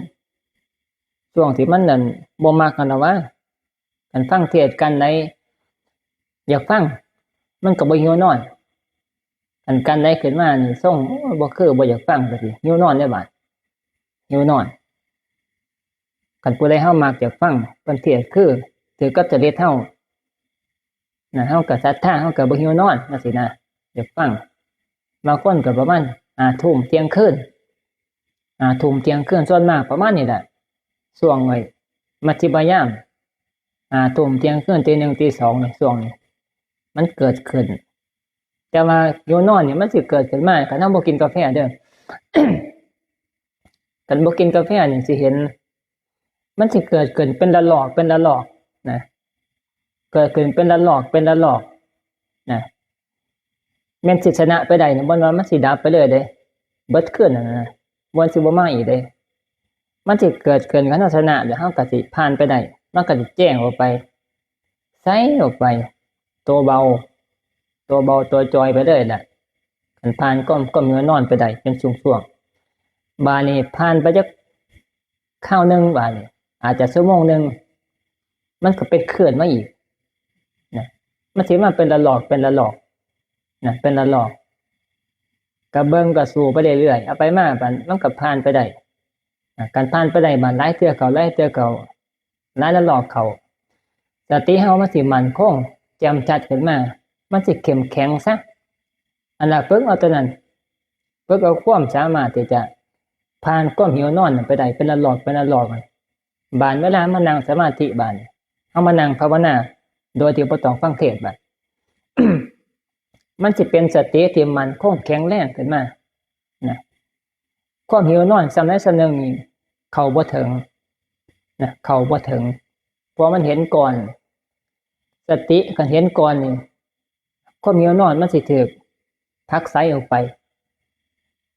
ช่วงที่มันนั่นบ่มักกันนะว่าคันฟังเทศน์กันใดอยากฟังมันก็บ่หิวนอนอันกันใดขึ้นมานี่ทรงบ่คือบ่อยากฟังก็สิหิวนอนได้บาดหิวนอนคันผู้ใดเฮามักอยากฟังเพิ่นเทศน์คือถือกับจริตเฮานะเฮาก็ศรัทธาเฮาก็บ่หิวนอนจังซี่นะอยากฟังบางคนก็ประมาณ5 ทุ่มเที่ยงคืน5 ทุ่มเที่ยงคืนส่วนมากประมาณนี้แหละช่วงไอ้มัชฌิมยาม5 ทุ่มเที่ยงคืนตี 1ตี 2นี่ช่วงนี้มันเกิดขึ้นแต่ว่าหิวนอนนี่มันสิเกิดขึ้นมาคันเฮาบ่กินกาแฟเด้อ คันบ่กินกาแฟนี่สิเห็นมันสิเกิดขึ้นเป็นระลอกนะเกิดขึ้นเป็นระลอกนะแม่นสิชนะไปได้นี่บ่ว่ามันสิดับไปเลยเด้เบิดคืนนั่นน่ะบ่สิบ่มาอีกเด้มันสิเกิดขึ้นคันเราชนะเดี๋ยวเฮาก็สิผ่านไปได้มันก็สิแจ้งออกไปใสออกไปตัวเบาตัวจอยไปเลยแหละคันผ่านก็เหมือนนอนไปได้เป็นช่วงๆบาดนี้ผ่านไปจักคราวนึงบาดนี้อาจจะชั่วโมงนึงมันก็เป็นคลื่นมาอีกนะมันสิมาเป็นระลอกนะเป็นระลอกก็เบิ่งก็สู้ไปเรื่อยๆเอาไปมาบัดมันก็ผ่านไปได้การผ่านไปได้บัดหลายเทื่อเข้าหลายระลอกเข้าสติเฮามันสิมั่นคงแจ่มชัดขึ้นมามันสิเข้มแข็งซะอันน่ะฝึกเอาตัวนั้นฝึกเอาความสามารถที่จะผ่านความหิวนอนนั้นไปได้เป็นระลอกบาดเวลามานั่งสมาธิบาดเฮามานั่งภาวนาโดยที่บ่ต้องฟังเทศน์บาด มันสิเป็นสติที่มันคงแข็งแรงขึ้นมานะความหิวนอนสำใดสำหนึ่งนี่เข้าบ่ถึงนะเข้าบ่ถึงเพราะมันเห็นก่อนสติคันเห็นก่อนนี่ความหิวนอนมันสิถูกผลักไสออกไป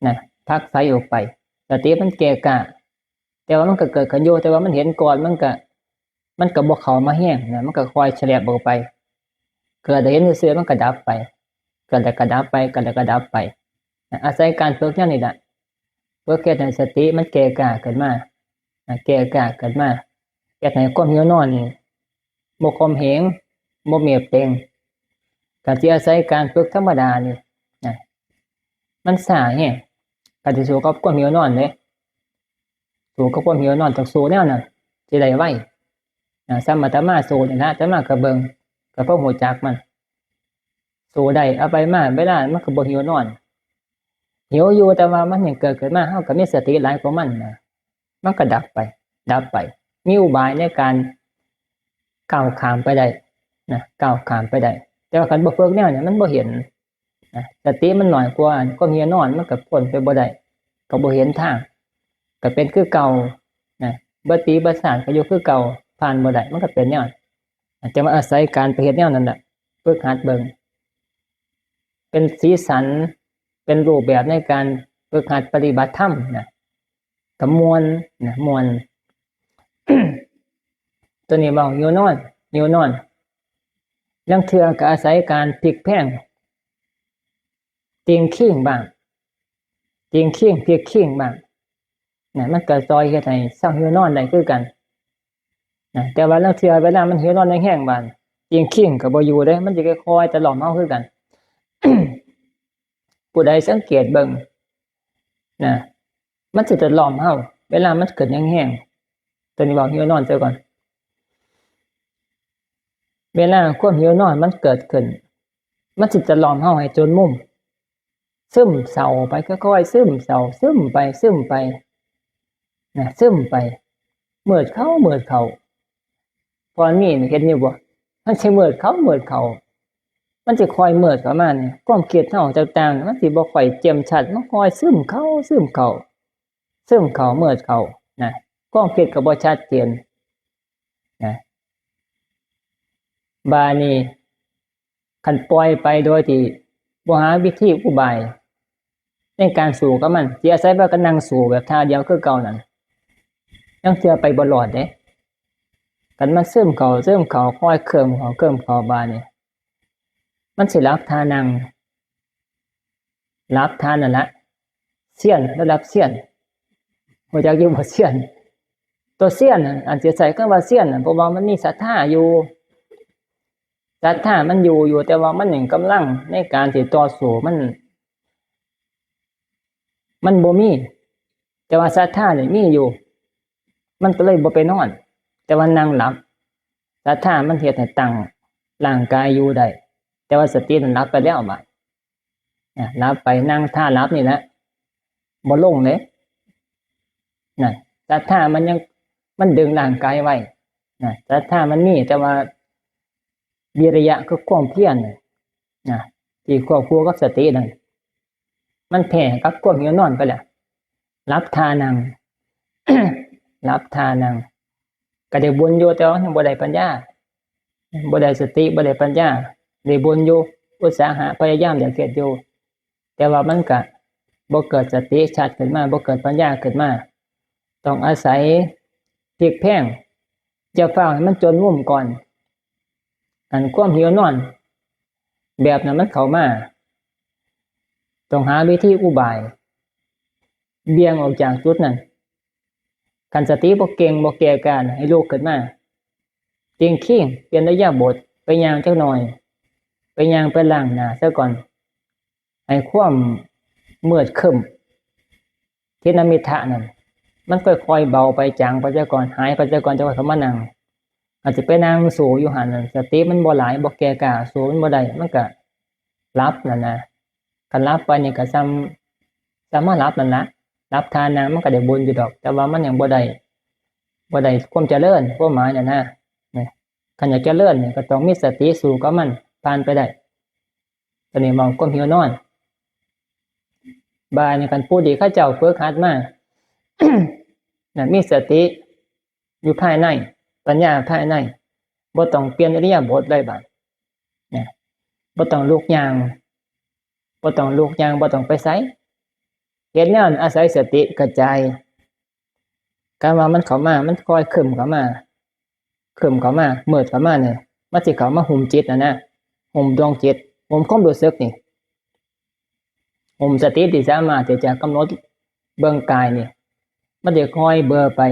นะผลักไสออกไปสติมันแก่กล้าแต่ว่ามันก็เกิดขึ้นอยู่แต่ว่ามันเห็นก่อนมันก็บ่เข้ามาแรงนะมันก็ค่อยแฉลบออกไปเกิดได้เห็นซื่อๆมันก็ดับไปเกิดแล้วก็ดับไปอาศัยการฝึกอย่างนี้ล่ะฝึกให้สติมันแก่กล้าขึ้นมาแก่กล้าขึ้นมาแก่ ฮ็ดให้ความหิวนอนนี่บ่คมเหงบ่เมียบเต็งก็สิอาศัยการฝึกธรรมดานี่นะมันช้าแฮงก็สิสู้กับความหิวนอนเด้สู้กับความหิวนอนต้องสู้แนวนั้นสิได้ไวซ้ำอาตมาสู้นี่นะอาตมาก็เบิ่งก็พอรู้จักมันสู้ได้เอาไปมาเวลามันก็บ่หิวนอนหิวอยู่แต่ว่ามันยังเกิดขึ้นมาเฮาก็มีสติหลายกว่ามันนะมันก็ดับไปมีอุบายในการก้าวข้ามไปได้นะก้าวข้ามไปได้แต่ว่าคันบ่ฝึกแนวเนี่ยมันบ่เห็นนะสติมันน้อยกว่าความหิวนอนมันก็พ้นไปบ่ได้ก็บ่เห็นทางก็เป็นคือเก่านะบ่ตีบ่สร้างก็อยู่คือเก่าผ่านบ่ได้มันก็เป็นแนวจะมาอาศัยการไปเฮ็ดแนวนั้นน่ะฝึกหัดเบิ่งเป็นสีสันเป็นรูปแบบในการฝึกหัดปฏิบัติธรรมนะก็ม่วนนะม่วน ตัวนี้บอกหิวนอนลางเทื่อก็อาศัยการพลิกแพลงติงขิ้งบ้างติงขิ้งพลิกขิ้งบ้างนะมันก็ซอยเฮ็ดให้เซาหิวนอนได้คือกันนะแต่ว่าลางเทื่อเวลามันหิวนอนแห้งๆบ้างติงขิ้งก็บ่อยู่เด้มันสิค่อยๆตะล่อมเฮาคือกัน ผู้ใดสังเกตเบิ่งนะมันสิตะล่อมเฮาเวลามันเกิดแห้งๆตัวนี้บอกหิวนอนเสียก่อนเวลาความหิวนอนมันเกิดขึ้นมันสิจะล้อมเฮาให้จนมุมซึมเศร้าไปค่อยๆซึมเศร้าซึมไปนะซึมไปมืดเข้าพอนี่เห็นอยู่บ่มันสิมืดเข้ามันสิค่อยมืดเข้ามานี่ความคิดเฮาต่างๆมันสิบ่ค่อยแจ่มชัดมันค่อยซึมเข้ามืดเข้านะความคิดก็บ่ชัดเจนนะบานี้คันปล่อยไปโดยที่บ่หาวิธีอุบายในการสู้กับมันสิอาศัยว่าก็นั่งสู้แบบท่าเดียวคือเก่านั่นยังเทื่อไปบ่รอดเด้กันมันซึมเข้าค่อยเคลิ้มเข้าบานี้มันสิรับท่านั่งรับท่านั่นละเซียนระดับเซียนรู้จักอยู่บ่เซียนตัวเซียนอันสิใช้คำว่าเซียนเพราะว่ามันมีศรัทธาอยู่ศรัทธามันอยู่แต่ว่ามันยังกำลังในการที่ต่อสู้มันบ่มีแต่ว่าศรัทธาเนี่ยมีอยู่มันก็เลยบ่ไปนอนแต่ว่านั่งหลับศรัทธามันเฮ็ดให้ตั้งร่างกายอยู่ได้แต่ว่าสติมันหลับไปแล้วบัดหลับไปนั่งท่าหลับนี่แหละบ่ลงเด้นั่นศรัทธามันดึงร่างกายไว้ศรัทธามันมีแต่ว่าวิริยะคือความเพียรนะที่ควบคู่กับสตินั่นมันแผ่กับความหิวนอนไปแล้วรับทานัง รับทานังก็ได้บุญอยู่แต่ว่าบ่ได้ปัญญาบ่ได้สติบ่ได้ปัญญาได้บุญอยู่อุตสาหะพยายามอย่างเกิดอยู่แต่ว่ามันก็บ่เกิดสติชัดขึ้นมาบ่เกิดปัญญาขึ้นมาต้องอาศัยพลิกแพลงจะเฝ้าให้มันจนมุมก่อนอันความหิวนอนแบบนั้นมันเข้ามาต้องหาวิธีอุบายเบี่ยงออกจากจุดนั้นคันสติบ่เก่งบ่แก่กล้าให้ลุกขึ้นมาเตียงขิ้งเปลี่ยนอิริยาบถไปย่างจักหน่อยไปย่างไปล้างหน้าซะก่อนให้ความมืดครึ้มที่นมิทะนั่นมันค่อยๆเบาไปจางไปซะก่อนหายไปซะก่อนจังว่าเข้ามานั่งอาจจะไปนั่งสู้อยู่หั่นน่ะสติมันบ่หลายบ่แก่กล้าสู้มันบ่ได้มันก็หลับนั่นนะคันหลับไปนี่ก็ซ้ำมาหลับนั่นล่ะหลับทานั่งมันก็ได้บุญอยู่ดอกแต่ว่ามันยังบ่ได้ความเจริญความหมายนั่นนะคันอยากเจริญนี่ก็ต้องมีสติสู้กับมันผ่านไปได้ตอนนี้มองความหิวนอนบายในการพูดดีข้าเจ้าฝึกหัดมา มีสติอยู่ภายในปัญญาภายในบ่ต้องเปลี่ยนอิริยาบถได้บัดบ่ต้องลุกย่างบ่ต้องไปไสเฮ็ดแนวอาศัยสติกระจายการว่ามันเข้ามามันค่อยขึ้นเข้ามามืดเข้ามาเนี่ยมันสิเข้ามาหุ้มจิตนะหุ้มดวงจิตหุ้มความรู้สึกนี่หุ้มสติที่สามารถที่จะกำหนดเบื้องกายนี่มันจะค่อยเบลอไป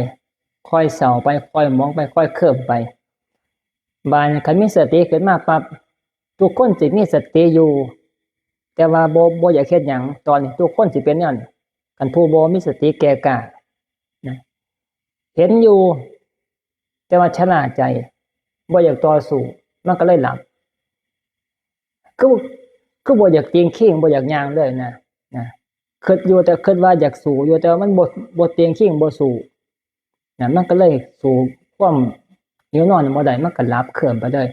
ค่อยเศร้าไปค่อยมองไปค่อยเคลิ้มไปบานคันมีสติขึ้นมาปั๊บทุกคนสิมีสติอยู่แต่ว่าบ่อยากเฮ็ดหยังตอนนี้ทุกคนสิเป็นแนวนี้คันผู้บ่มีสติแก่กล้านะเห็นอยู่แต่ว่าชะล่าใจบ่อยากต่อสู้มันก็เลยหลับคือคือบ่อยากตีงขิงบ่อยากย่างเลยนะคิดอยู่แต่คิดว่าอยากสู้อยู่แต่ว่ามันบ่ตีงขิงบ่สู้มันก็เลยสู้ความหิวนอนบ่ได้มันก็หลับเคลิ้มไปเลย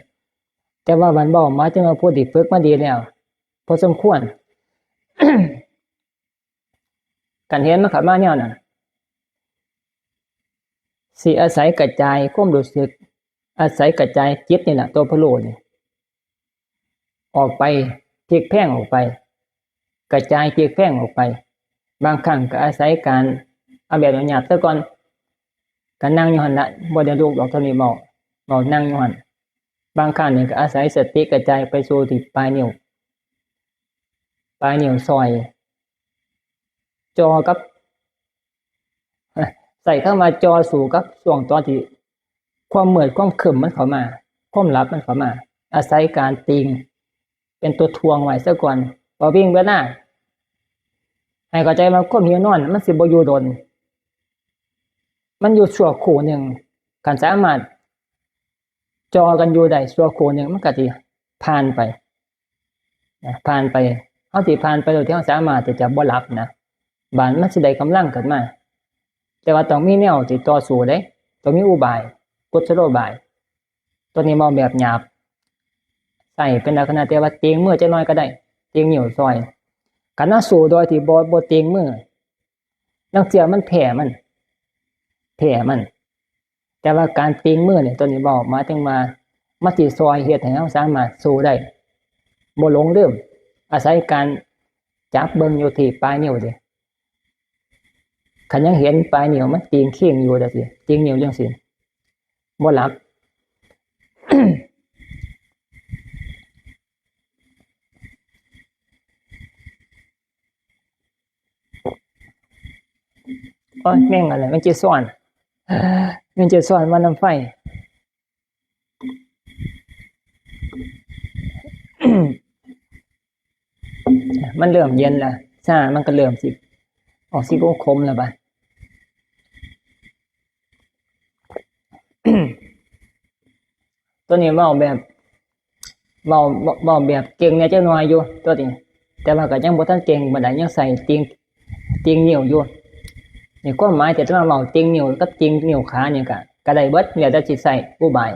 แต่ว่ามันบอกมาจึงว่าผู้ที่ฝึกมาดีแล้วพอสมควร การเห็นมันเข้ามาแนวนั้นสิอาศัยกระจายความรู้สึกอาศัยกระจายจิตนี่แหละตัวพะโล้นี่ออกไปพลิกแพร่งออกไปกระจายพลิกแพร่งออกไปบางครั้งก็อาศัยการเอาแบบหยาบๆซะก่อนการนั่งอยู่หั่นน่ะบ่ได้ลุกดอกเท่านี้เมานั่งอยู่หั่นบางครั้งนี่ก็อาศัยสติกระจายไปสู่ที่ปลายนิ้วซอยจอกับใส่เข้ามาจอสู่กับช่วงตอนที่ความมืดความครึ้มมันเข้ามาความลับมันเข้ามาอาศัยการติงเป็นตัวทวงไว้ซะก่อนพอวิ่งไปหน้าให้เข้าใจว่าความหิวนอนมันสิบ่อยู่ดนมันอยู่ชั่วครู่นึงคันสามารถจอกันอยู่ได้ชั่วครู่นึงมันก็สิผ่านไปผ่านไปเฮาสิผ่านไปโดยที่เฮาสามารถที่จะบ่หลับนะบานมันสิได้กำลังขึ้นมาแต่ว่าต้องมีแนวที่ต่อสู้เด้ต้องมีอุบายกุศโลบายตัวนี้มองแบบหยาบใส่เป็นลักษณะแต่ว่าเตียงมือจะน้อยก็ได้เตียงเหนียวซอยคันน่าสู้โดยที่บ่เตียงมือลังเสียมันแผ่มันแต่ว่าการเตียงมือเนี่ยตัวนี้บอกมาถึงมาสิซอยเฮ็ดให้เฮาสามารถสู้ได้บ่หลงลืมอาศัยการจับเบิ่งอยู่ที่ปลายนิ้วดิคันยังเห็นปลายนิ้วมันตีงเคียงอยู่จังซี่ตีงนิ้วจังซี่บ่หลับ โอ๊ยแม่งอะไรมันจะซ่อนมันน้ำไฟ มันเริ่มเย็นแล้วซ่ามันก็เริ่มสิออกสิคมแล้วบัด ตัวนี้เว้าแบบเก่งเนี่ยจักหน่อยอยู่ตัวนี้แต่ว่าก็ยังบ่ทันเก่งปานใดยังใส่ติงนิ้วอยู่นี่ความหมายแต่ว่าเว้าติงนิ้วกับติงนิ้วขานี่ก็ได้เบิดแล้วแต่สิใส่อุบาย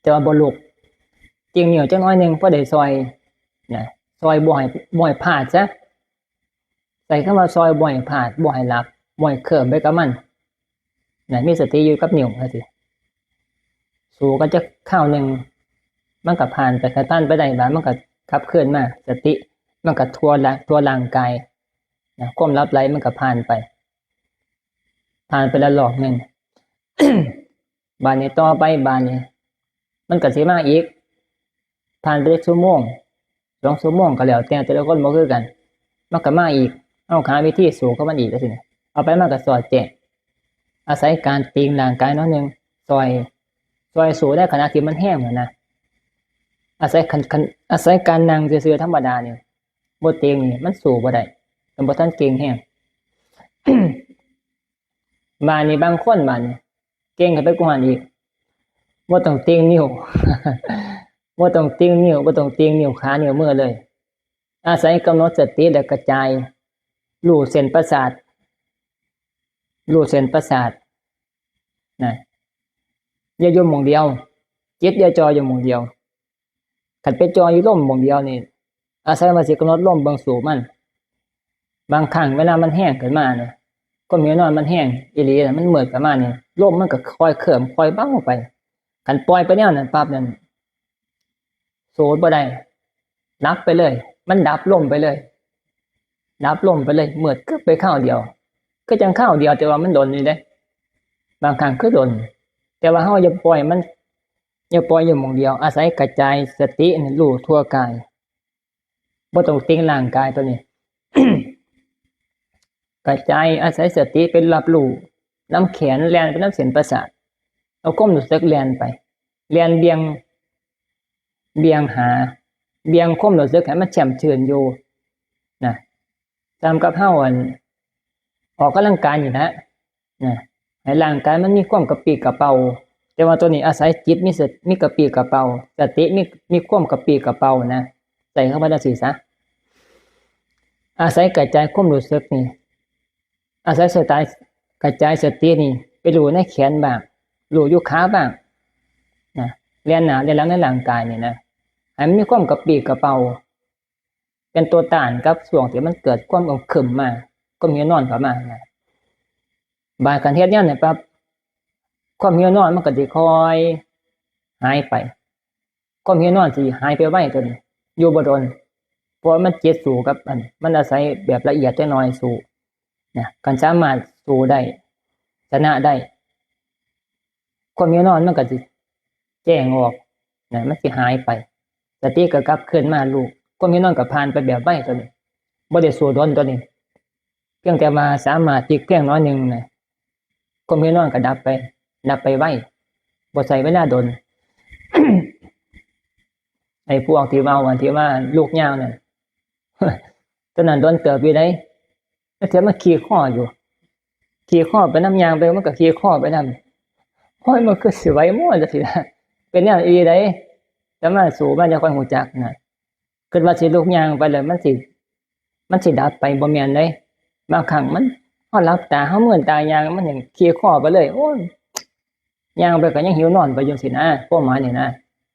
แต่ว่าบ่ลุกติงนิ้วจักหน่อยนึงพอได้ซอยนะซอยบ่ให้พลาดซะใส่คำว่าซอยบ่ให้พลาดบ่ให้หลับบ่ให้เคลิ้มไปกับมันนะมีสติอยู่กับนิ้วจังซี่สู้ก็จะคราวนึงมันก็ผ่านไปกระตันไปได้บาดมันก็ขับเคลื่อนมาสติมันก็ทั่วร่างกายนะความลับไหลมันก็ผ่านไปละรอบนึง บาดนี้ต่อไปบาดนี้มันก็สิมาอีกผ่านไปชั่วโมง2ชั่วโมงก็แล้วแต่ละคนบ่คือกันมันก็มาอีกเอาหาวิธีสู้กับมันอีกจังซี่เอาไปมันก็สอดแจ้งอาศัยการตีงร่างกายน้อยนึงซอยสู้ได้ขณะที่มันแห้งนะอาศัยการนั่งซื่อๆธรรมดานี่บ่เตียงนี่มันสู้บ่ได้มันบ่ทันเก่งแฮง บาดนี้บางคนเก่งขึ้นไปกว่านั้นอีกบ่ต้องเตียงนิ้ว บ่ต้องเตียงนิ้วบ่ต้องเตียงนิ้วขานิ้วมือเลยอาศัยกำหนดสติและกระจายรู้เส้นประสาทนะอย่าอยู่หม้องเดียวจิตอย่าจ่ออยู่หม้องเดียวคันไปจ่ออยู่ลมหม้องเดียวนี่อาศัยว่าสิกำหนดลมเบิ่งสู่มันบางครั้งเวลามันแห้งขึ้นมาเนี่ยก็มีนอนมันแห้งอีหลีมันมืดขึ้นมานี่ลมมันก็ค่อยเคลิ้มค่อยเบาไปคันปล่อยไปแนวนั้นปั๊บนั่นโสดบ่ได้รับไปเลยมันดับลมไปเลยมืดก็ไปข้าวเดียวก็จังข้าวเดียวแต่ว่ามันดนนี่เด้บางครั้งคือดนแต่ว่าเฮาอย่าปล่อยอยู่หม้องเดียวอาศัยกระจายสตินี่รู้ทั่วกายบ่ต้องติ้งร่างกายตัวนี้ กระจายอาศัยสติเป็นรับรู้ น้ำแขนแลนไปน้ำเส้นประสาทเอาความรู้สึกแลนไปแลนเบียงหาเบียงความรู้สึกให้มันแจ่มชื่นอยู่นะตามกับเฮาออกกำลังกายอยู่นะให้ร่างกายมันมีความกระปรี้กระเปร่าแต่ว่าตัวนี้อาศัยจิตมีกระปรี้กระเปร่าสติมีความกระปรี้กระเปร่านะใส่เข้ามาจังซี่ซะอาศัยกระจายความรู้สึกนี่อาศัยสไตล์กระจายสตินี่ไปรู้ในแขนบ้างรู้อยู่ขาบ้างนะเรียนหน้าเรียนหลังในร่างกายนี่นะให้มันมีความกระปรี้กระเปร่าเป็นตัวต้านกับช่วงที่มันเกิดความอึมครึมมาก็มีนอนเข้ามานะบางการเฮ็ดแนวนี้ปั๊บความหิวนอนมันก็สิค่อยหายไปความหิวนอนสิหายไปไวตัวนี้อยู่บ่โดนเพราะมันจิตสู้กับมันอาศัยแบบละเอียดจักหน่อยสู้นะการสามารถสู้ได้ชนะได้ความหิวนอนมันก็สิแจ้งออกนะมันสิหายไปสติก็กลับคืนมาลูกความหิวนอนก็ผ่านไปแบบไวตัวนี้บ่ได้สู้โดนตัวนี้เพียงแต่มาสามารถจิกเพียงน้อยนึงนะความหิวนอนก็ดับไปไวบ่ใช้เวลาโดน ไอ้พวกที่เว้าที่ว่าลูกยาวนั่น ตอนนั้นโดนเติบอยู่ได้แล้วเถียมันขี่ข้ออยู่ขี่ข้อไปน้ำยางไปมันก็ขี่ข้อไปนำห้อยมันคือสิไหวมั่วจังซี่นะเป็นแนวอีได้แต่มาสู่มันจะค่อยฮู้จักนะคิดว่าสิลูกยางไปแล้วมันสิดับไปบ่แม่นเด้บางครั้งมันเฮาหลับตาเฮามื่นตายางมันยังขี่ข้อไปเลยโอ้ยยางไปก็ยังหิวนอนไปอยู่สินะความหมายนี่นะ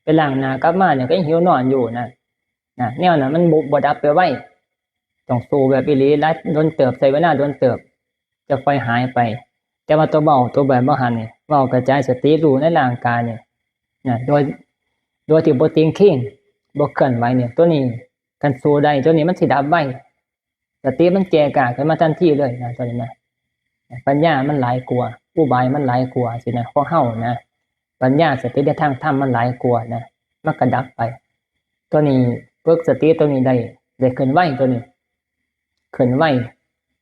ไปล้างหน้ากลับมาเนี่ยก็ยังหิวนอนอยู่นะแนวนั้นมันบ่ดับไปไวต้องสู้แบบอีหลีแล้วโดนเติบใส่เวลาโดนเติบจะค่อยหายไปแต่ว่าตัวแบบบ่หันนี่เว้ากระจายสติรู้ในร่างกายเนี่ยโดยที่บ่ติงขิงบ่เคลื่อนไหวเนี่ยตัวนี้กันสู้ได้ตัวนี้มันสิดับไวสติมันแก่กล้าขึ้นมาทันทีเลยนะตัวนี้นะปัญญามันหลายกว่าอุบายมันหลายกว่าสินะของเฮานะปัญญาสติในทางธรรมมันหลายกว่านะมันก็ดับไปตัวนี้ฝึกสติตัวนี้ได้ขึ้นไวตัวนี้ขึ้นไว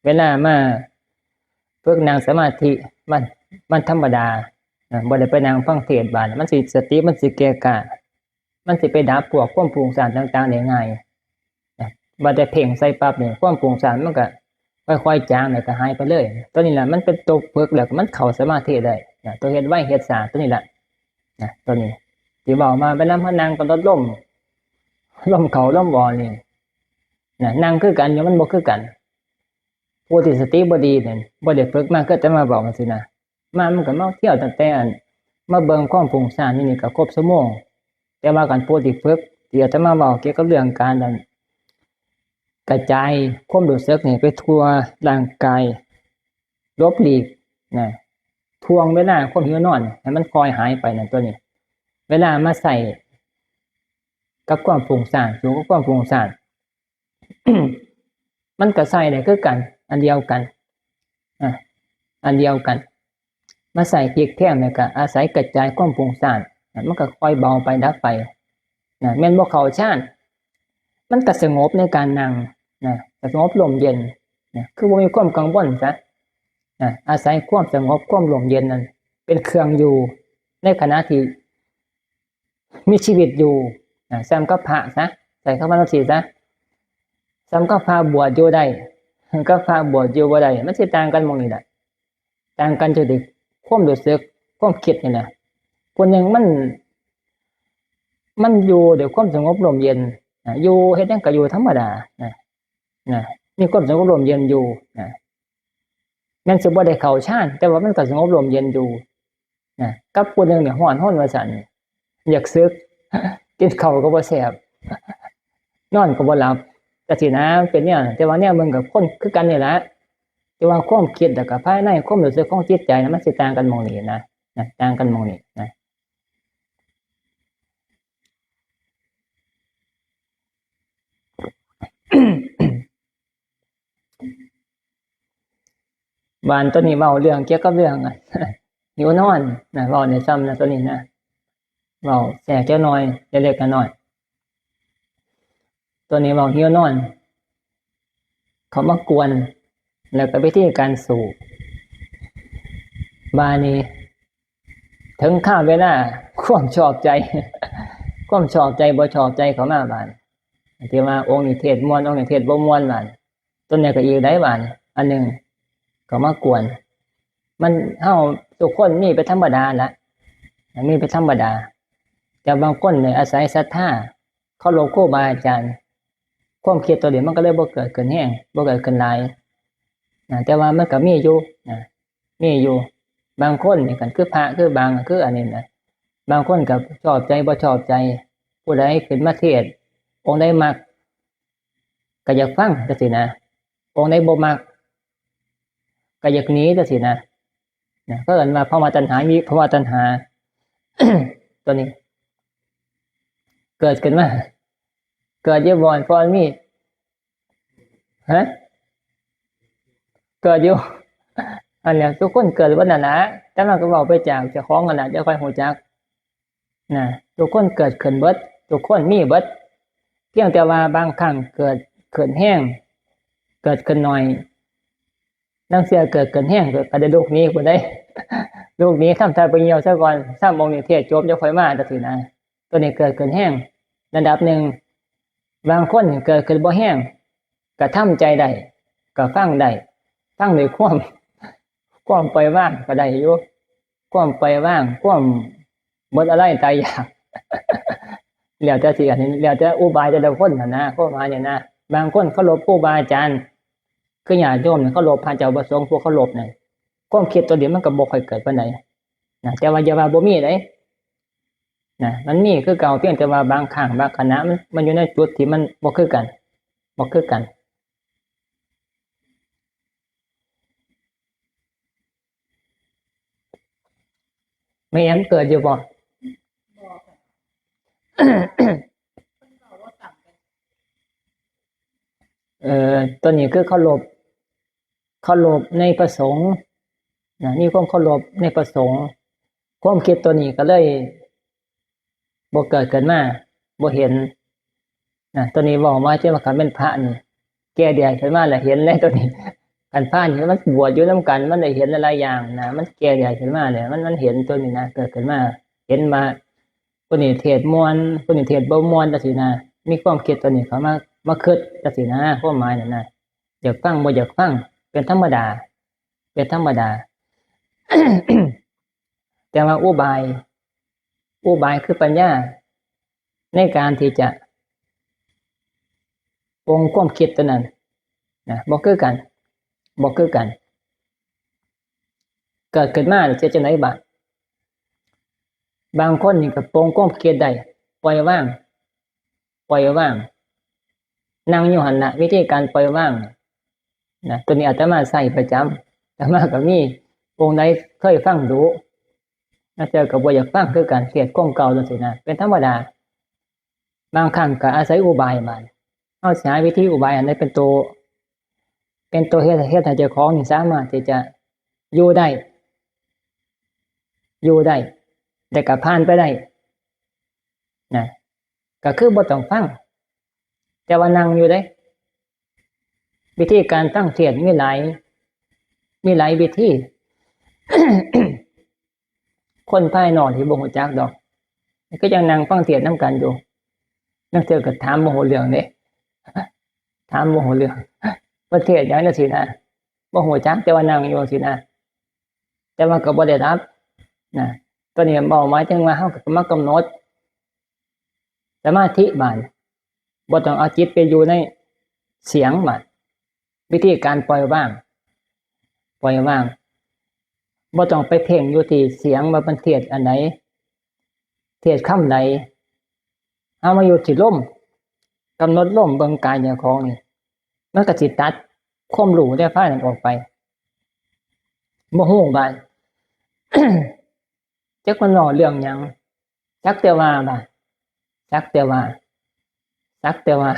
เวลามาฝึกนั่งสมาธิมันธรรมดาบ่ได้ไปนั่งฟังเทศน์บาดมันสิสติมันสิแก่กล้ามันสิไปดับพวกความปรุงซ่านต่างๆได้ง่ายบ่ได้เพ่งใส่ปั๊บนี่ความปรุงซ่านมันก็ค่อยๆจางแล้วก็หายไปเลยตัวนี้แหละมันเป็นตัวฝึกแล้วมันเข้าสมาธิได้ตัวเฮ็ดไวเฮ็ดซ่าตัวนี้แหละตัวนี้ที่เว้ามาไปนำพนังก็ลดลมเข้าลมบ่นี่นั่งคือกันอยู่มันบ่คือกันผู้ที่สติบ่ดีเนี่ยบ่ได้ฝึกมาก็จะมาบอกจังซี่นะมันก็มาเที่ยวตั้งแต่มาเบิ่งความฟุ้งซ่านนี่ก็ครบชั่วโมงแต่ว่าการผู้ที่ฝึกที่จะมาเว้าเกี่ยวกับเรื่องการกระจายความรู้สึกนี่ไปทั่วร่างกายลบหลีกทวงเวลาความหิวนอนให้มันคอยหายไปนั่นตัวนี้เวลามาใส่กับความฟุ้งซ่านอยู่กับความฟุ้งซ่าน มันก็ใส่ได้คือกันอันเดียวกันอันเดียวกันมาใส่เพียกแท่งเนี่ยก็อาศัยกระจายความฟุ้งซ่านมันก็ค่อยเบาไปดับไปแม่นบ่เข้าฌานมันก็สงบในการนั่งสงบลมเย็นคือบ่มีความกังวลซะอาศัยความสงบความลมเย็นนั้นเป็นเครื่องอยู่ในขณะที่มีชีวิตอยู่ซ้ำกับพระซะใส่เข้ามาจังซี่ซะซ้ำกับพระบวชอยู่ได้กับพระบวชอยู่บ่ได้มันสิต่างกันหม้องนี้แหละต่างกันจุดที่ความรู้สึกความคิดนี่แหละคนหนึ่งมันอยู่ด้วยความสงบลมเย็นอยู่เฮ็ดหยังก็อยู่ธรรมดามีความสงบลมเย็นอยู่แม่นสิบ่ได้เข้าฌานแต่ว่ามันก็สงบลมเย็นอยู่กับผู้หนึงเนี่ยร้อนว่าซั่นอยากสึก กินข้าวก็บ่แซ่บ นอนก็บ่หลับจังซี่นะเป็นแนวแต่ว่าแนวมึงกับคนคือกันนี่แหละแต่ว่าความคิดแล้วก็ภายในความรู้สึกของจิตใจมันสิต่างกันหม้องนี้นะต่างกันหม้องนี้นะ บานตัวนี้เว้าเรื่องเกี่ยวกับเรื่องหิวนอนเว้าในซ้ำนะตัวนี้นะเว้าแทรกจักหน่อยเล็กๆน้อยๆตัวนี้เว้าหิวนอนเขามากวนแล้วก็วิธีการสู่ บานี้ถึงข้าวเวลาความชอบใจ ความชอบใจบ่ชอบใจเขามาบานที่ว่าองค์นิเทศม่วนองค์นิเทศบ่ม่วนบานต้นเนี่ยก็อีกได้บานอันหนึ่งก็มากวนมันเฮาทุกคนมีเป็นธรรมดาละมีเป็นธรรมดาแต่บางคนเนี่ยอาศัยศรัทธาเขาโลภครูบาอาจารย์ความคิดตัวเดียวมันก็เลยบ่เกิดขึ้นแห้งบ่เกิดขึ้นหลายแต่ว่ามันก็มีอยู่มีอยู่บางคนนี่กันคือพระคือบางคืออันนี้นะบางคนก็ชอบใจบ่ชอบใจผู้ใดขึ้นมาเทศน์องค์ใดมักก็อยากฟังจังซี่นะองค์ใดบ่มักก็อยากหนีจังซี่นะก็เอิ้นว่าภาวะตัณหามีภาวะตัณหา ตัวนี้เกิดขึ้นมาเกิดอยู่บ่อนพอมีเกิดอยู่อันเนี้ยทุกคนเกิดวันนั้นนะแต่มันก็บอกไปจากเจ้าของกันนะจะค่อยหูจักนะทุกคนเกิดขึ้นเบิดทุกคนมีเบิดเพียงแต่ว่าบางครั้งเกิดขึ้นแห้งเกิดขึ้นหน่อยนั่งเสียเกิดขึ้นแห้งเกิดกระเด็นลูกนี้กูได้ ลูกนี้ทำทายไปเหี่ยวซะก่อนสร้างองค์นิเทศจบจะค่อยมาตัดสินนะตัวนี้เกิดขึ้นแห้งระดับหนึ่งบางคนเกิดขึ้นบ่แห้งก็ทำใจได้ก็ฟังได้ฟังด้วยความปล่อยว่างก็ได้อยู่ความปล่อยว่างความหมดอะไรตายอยาก แล้วแต่สิอันนี้แล้วแต่อุบายแต่ละคนนะเข้ามาเนี่ยนะบางคนเขาหลบครูบาอาจารย์คือญาติโยมเนี่ยเขาหลบพระเจ้าประสงค์พวกเขาหลบเนี่ยความคิดตัวเดียวมันก็บ่ค่อยเกิดปานใดนะแต่ว่าอย่าว่าบ่มีเด้นะมันมีคือเก่าเพียงแต่ว่าบางครั้งบางขณะมันอยู่ในจุดที่มันบ่คือกันไม่แอมเกิดอยู่บ่ ตัวนี้คือเคารพในประสงค์นะนี่ความเคารพในประสงค์ความคิดตัวนี้ก็เลยบ่เกิดขึ้นมาบ่เห็นนะตัวนี้บอกว่าเจ้าว่าคันเป็นพระนี่แก่เดียขึ้นมาแล้วเห็นเลยตัวนี้คันพระนี่มันบวชอยู่นำกันมันได้เห็นหลายๆอย่างนะมันแก่เดียขึ้นมาแล้วมันเห็นตัวนี้นะเกิดขึ้นมาเห็นมาผู้นี้เทศม่วนผู้นี้เทศบ่ม่วนจังซี่นะมีความคิดตัวนี้เข้ามาคิดจังซี่นะความหมายนั่นนะอยากฟังบ่อยากฟังเป็นธรรมดา แต่ว่าอุบายคือปัญญาในการที่จะปรงความคิดตัวนั้นนะบ่คือกันเกิดขึ้นมาจะจังได๋บางคนนี่ก็ปรงความคิดได้ปล่อยว่างนั่งอยู่หั่นน่ะวิธีการปล่อยว่างนะตัวนี้อาตมาใช้ประจำอาตมาก็มีองค์ใดเคยฟังดูเจอก็บ่อยากฟังคือกันเสียดความเก่าจังซี่นะเป็นธรรมดาบางครั้งก็อาศัยอุบายมันเฮาสิหาวิธีอุบายอันใดเป็นตัวเฮ็ดให้เจ้าของนี่สามารถที่จะอยู่ได้แต่ก็ผ่านไปได้นะก็คือบ่ต้องฟังแต่ว่านั่งอยู่ได้วิธีการตั้งเทียนมีหลายวิธี คนภายนอกที่บ่ฮู้จักดอกก็ยังนั่งฟังเทศน์นำกันอยู่นั่งเจอก็ถามบ่ฮู้เรื่องเด้ถามบ่ฮู้เรื่องประเทศหยังจังซี่นะบ่ฮู้จักแต่ว่านั่งอยู่จังซี่นะแต่ว่าก็บ่ได้รับนะตัวนี้เว้าหมายถึงว่าเฮาก็มากำหนดสมาธิบาดบ่ต้องเอาจิตไปอยู่ในเสียงบาดวิธีการปล่อยว่างบ่ต้องไปเพ่งอยู่ที่เสียงว่ามันเทศอันไหนเทศคำใดเอามาอยู่ที่ลมกำหนดลมเบิ่งกายเจ้าของนี่มันก็สิตัดความรู้ได้ภายนั้นออกไปบ่ฮู้บาด จักมันล้อเรื่องหยังจักแต่ว่าบาดจักแต่ว่า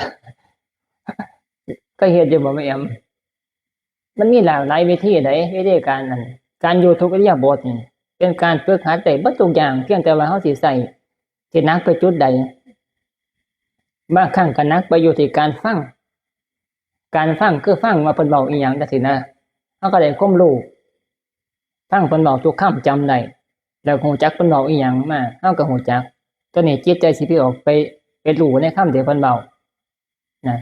ก็เฮ็ดอยู่บ่แม่แอมมันมีหลากหลายวิธีวิธีการนั้นการอยู่ทุกอิริยาบถนี่เป็นการฝึกหัดได้เบิดทุกอย่างเพียงแต่ว่าเฮาสิใส่สิหนักไปจุดใดบางครั้งก็หนักไปอยู่ที่การฟังคือฟังว่าเพิ่นเว้าอีหยังจังซี่นะเฮาก็ได้ความรู้ ฟังเพิ่นเว้าทุกคำจำได้แล้วฮู้จักเพิ่นเว้าอีหยังมาเฮาก็ฮู้จักตัวนี้จิตใจสิไปออกไปรู้ในคำที่เพิ่นเว้านะ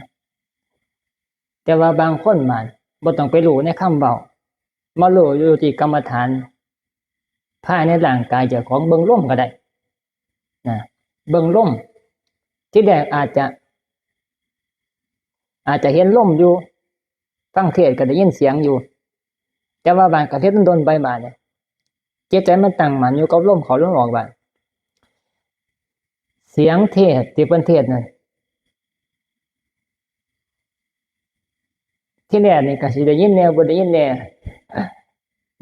แต่ว่าบางคนมันบ่ต้องไปรู้ในคำเว้ามารู้อยู่ที่กรรมฐานภายในร่างกายเจ้าของเบิ่งลมก็ได้นะเบิ่งลมที่แรกอาจจะเห็นลมอยู่ฟังเทศน์ก็ได้ยินเสียงอยู่แต่ว่าบางก็เทศน์โดนไปบาดเนี่ยจิตใจมันตั้งมั่นอยู่กับลมเข้าลมออกบาดเสียงเทศน์ที่เพิ่นเทศน์นั่นที่แรกนี่ก็สิได้ยินแนวบ่ได้ยินแน่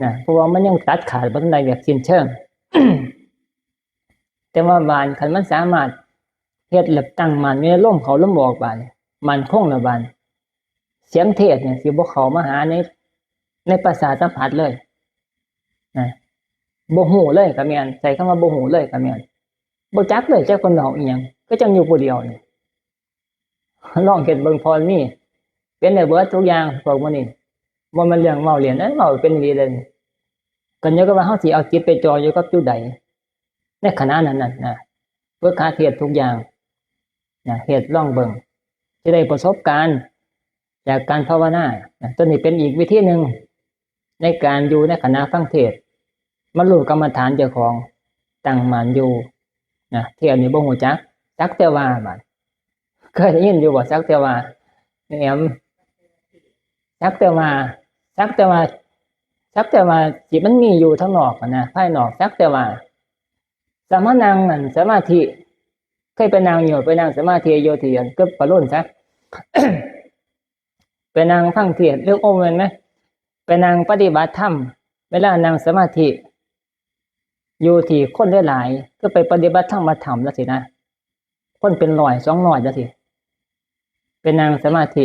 นะเพราะว่ามันยังตัดขาดบ่ทันได้แบบสิ้นเชิง แต่ว่าบานคันมันสามารถเฮ็ดแล้วตั้งมั่นอยู่ในลมเข้าลมออกบาดมันคงแล้วบาดเสียงเทศน์เนี่ยสิบ่เข้ามาหาในประสาทสัมผัสเลยนะบ่ฮู้เลยก็แม่นใช้คำว่าบ่ฮู้เลยก็แม่นบ่จักเลยจักเพิ่นเว้าอีหยังก็จังอยู่ผู้เดียวนี่ลองเฮ็ดเบิ่งพอมีเป็นได้เบิดทุกอย่างพวกมื้อนี้บ่แม่นเรื่องเว้าเล่นเว้าเป็นอีหลีเลยก็อยู่กับว่าเฮาสิเอาจิตไปจ่ออยู่กับจุดใดในขณะนั้นน่ะนะฝึกหัดเฮ็ดทุกอย่างนะเฮ็ดลองเบิ่งสิได้ประสบการณ์จากการภาวนาตัวนี้เป็นอีกวิธีหนึ่งในการอยู่ในขณะฟังเทศน์มารู้กรรมฐานเจ้าของตั้งมั่นอยู่นะเที่ยวนี้บ่ฮู้จักแต่ว่าบัดเคยได้ยินอยู่บ่จักแต่ว่าแหมจักแต่ว่าจิตมันมีอยู่ข้างนอกนะภายนอกจักแต่ว่าสมานั่งนั่นสมาธิเคยไปนั่งอยู่ไปนั่งสมาธิอยู่ที่เกือบปะล้นซะ ไปนั่งฟังเทศน์เรื่องโอมแม่นมั้ยไปนั่งปฏิบัติธรรมเวลานั่งสมาธิอยู่ที่คนหลายๆก็ไปปฏิบัติธรรมจังซี่นะคนเป็น100 200จังซี่ไปนั่งสมาธิ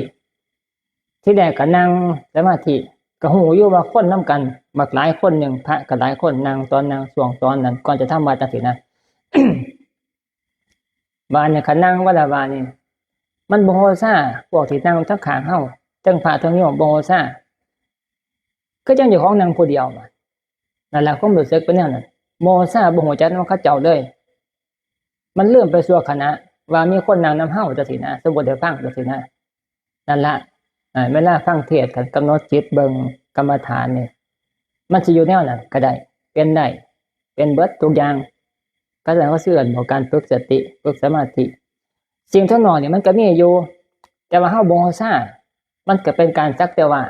ที่แรกก็นั่งสมาธิก็ฮู้อยู่ว่าคนนำกันบักหลายคนหนึงพระก็หลายคนนั่งช่วงตอนนั้นก่อนจะทำวัดจังซี่นะ บาดเนี่ยคันนั่งว่าละบาดนี่มันบ่โฮซ่าพวกที่นั่งทั้งข้างเฮาทั้งพระทั้งโยมบ่โฮซ่าคือจังเจ้าของนั่งผู้เดียวบัดนั่นล่ะความรู้สึกเป็นแนวนั้นโมซ่าบ่ฮู้จักนำเขาเจ้าเลยมันลืมไปชั่วขณะว่ามีคนนั่งนำเฮาจังซี่นะสมมุติได้ฟังจังซี่นะนั่นล่ะเวลาฟังเทศน์ก็กำหนดจิตเบิ่งกรรมฐานนี่มันสิอยู่แนวนั้นก็ได้เป็นเบิดทุกอย่างก็แสดงว่าเสื่อมของการฝึกสติฝึกสมาธิสิ่งทั้งนอกเนี่ยมันก็มีอยู่แต่ว่าเฮาบ่ฮู้ซ่ามันก็เป็นการสักแต่ว่า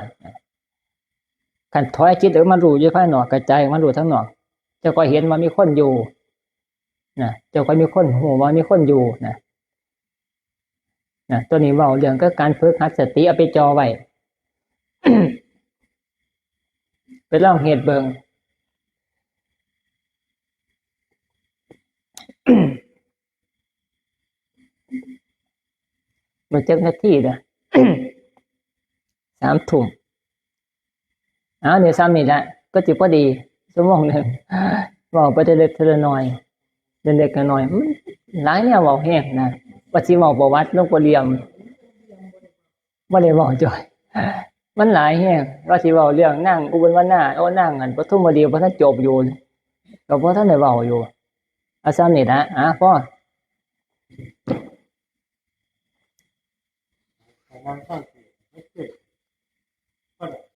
คันถอยจิตออกมารู้อยู่ภายนอกกระจายมารู้ทั้งนอกเจ้าก็เห็นว่ามีคนอยู่นะเจ้าก็มีคนฮู้ว่ามีคนอยู่นะตัวนี้เว้าเรื่องก็การฝึกหัดสติเอาไปจ่อไว้ ไปลองเฮ็ดเบิ่ง บ่จักนาทีเด้อ 3 ทุ่มเดี๋ยวซ้ำนี่แหละก็สิพอดีชั่วโมงนึง เว้าไปแต่เล็กแต่น้อยเล็กๆน้อยๆมันหลายแนวเว้าแฮงนะว่าสิเว้าประวัติหลวงปู่เหลี่ยมบ่ได้เว้าจ้อย มันหลายแฮงว่าสิเว้าเรื่องนางอุบลวรรณานางอันปทุมวดีบ่ทันจบอยู่ก็บ่ทันได้เว้าอยู่ซ้ำนี่ล่ะพอนั่งฟัง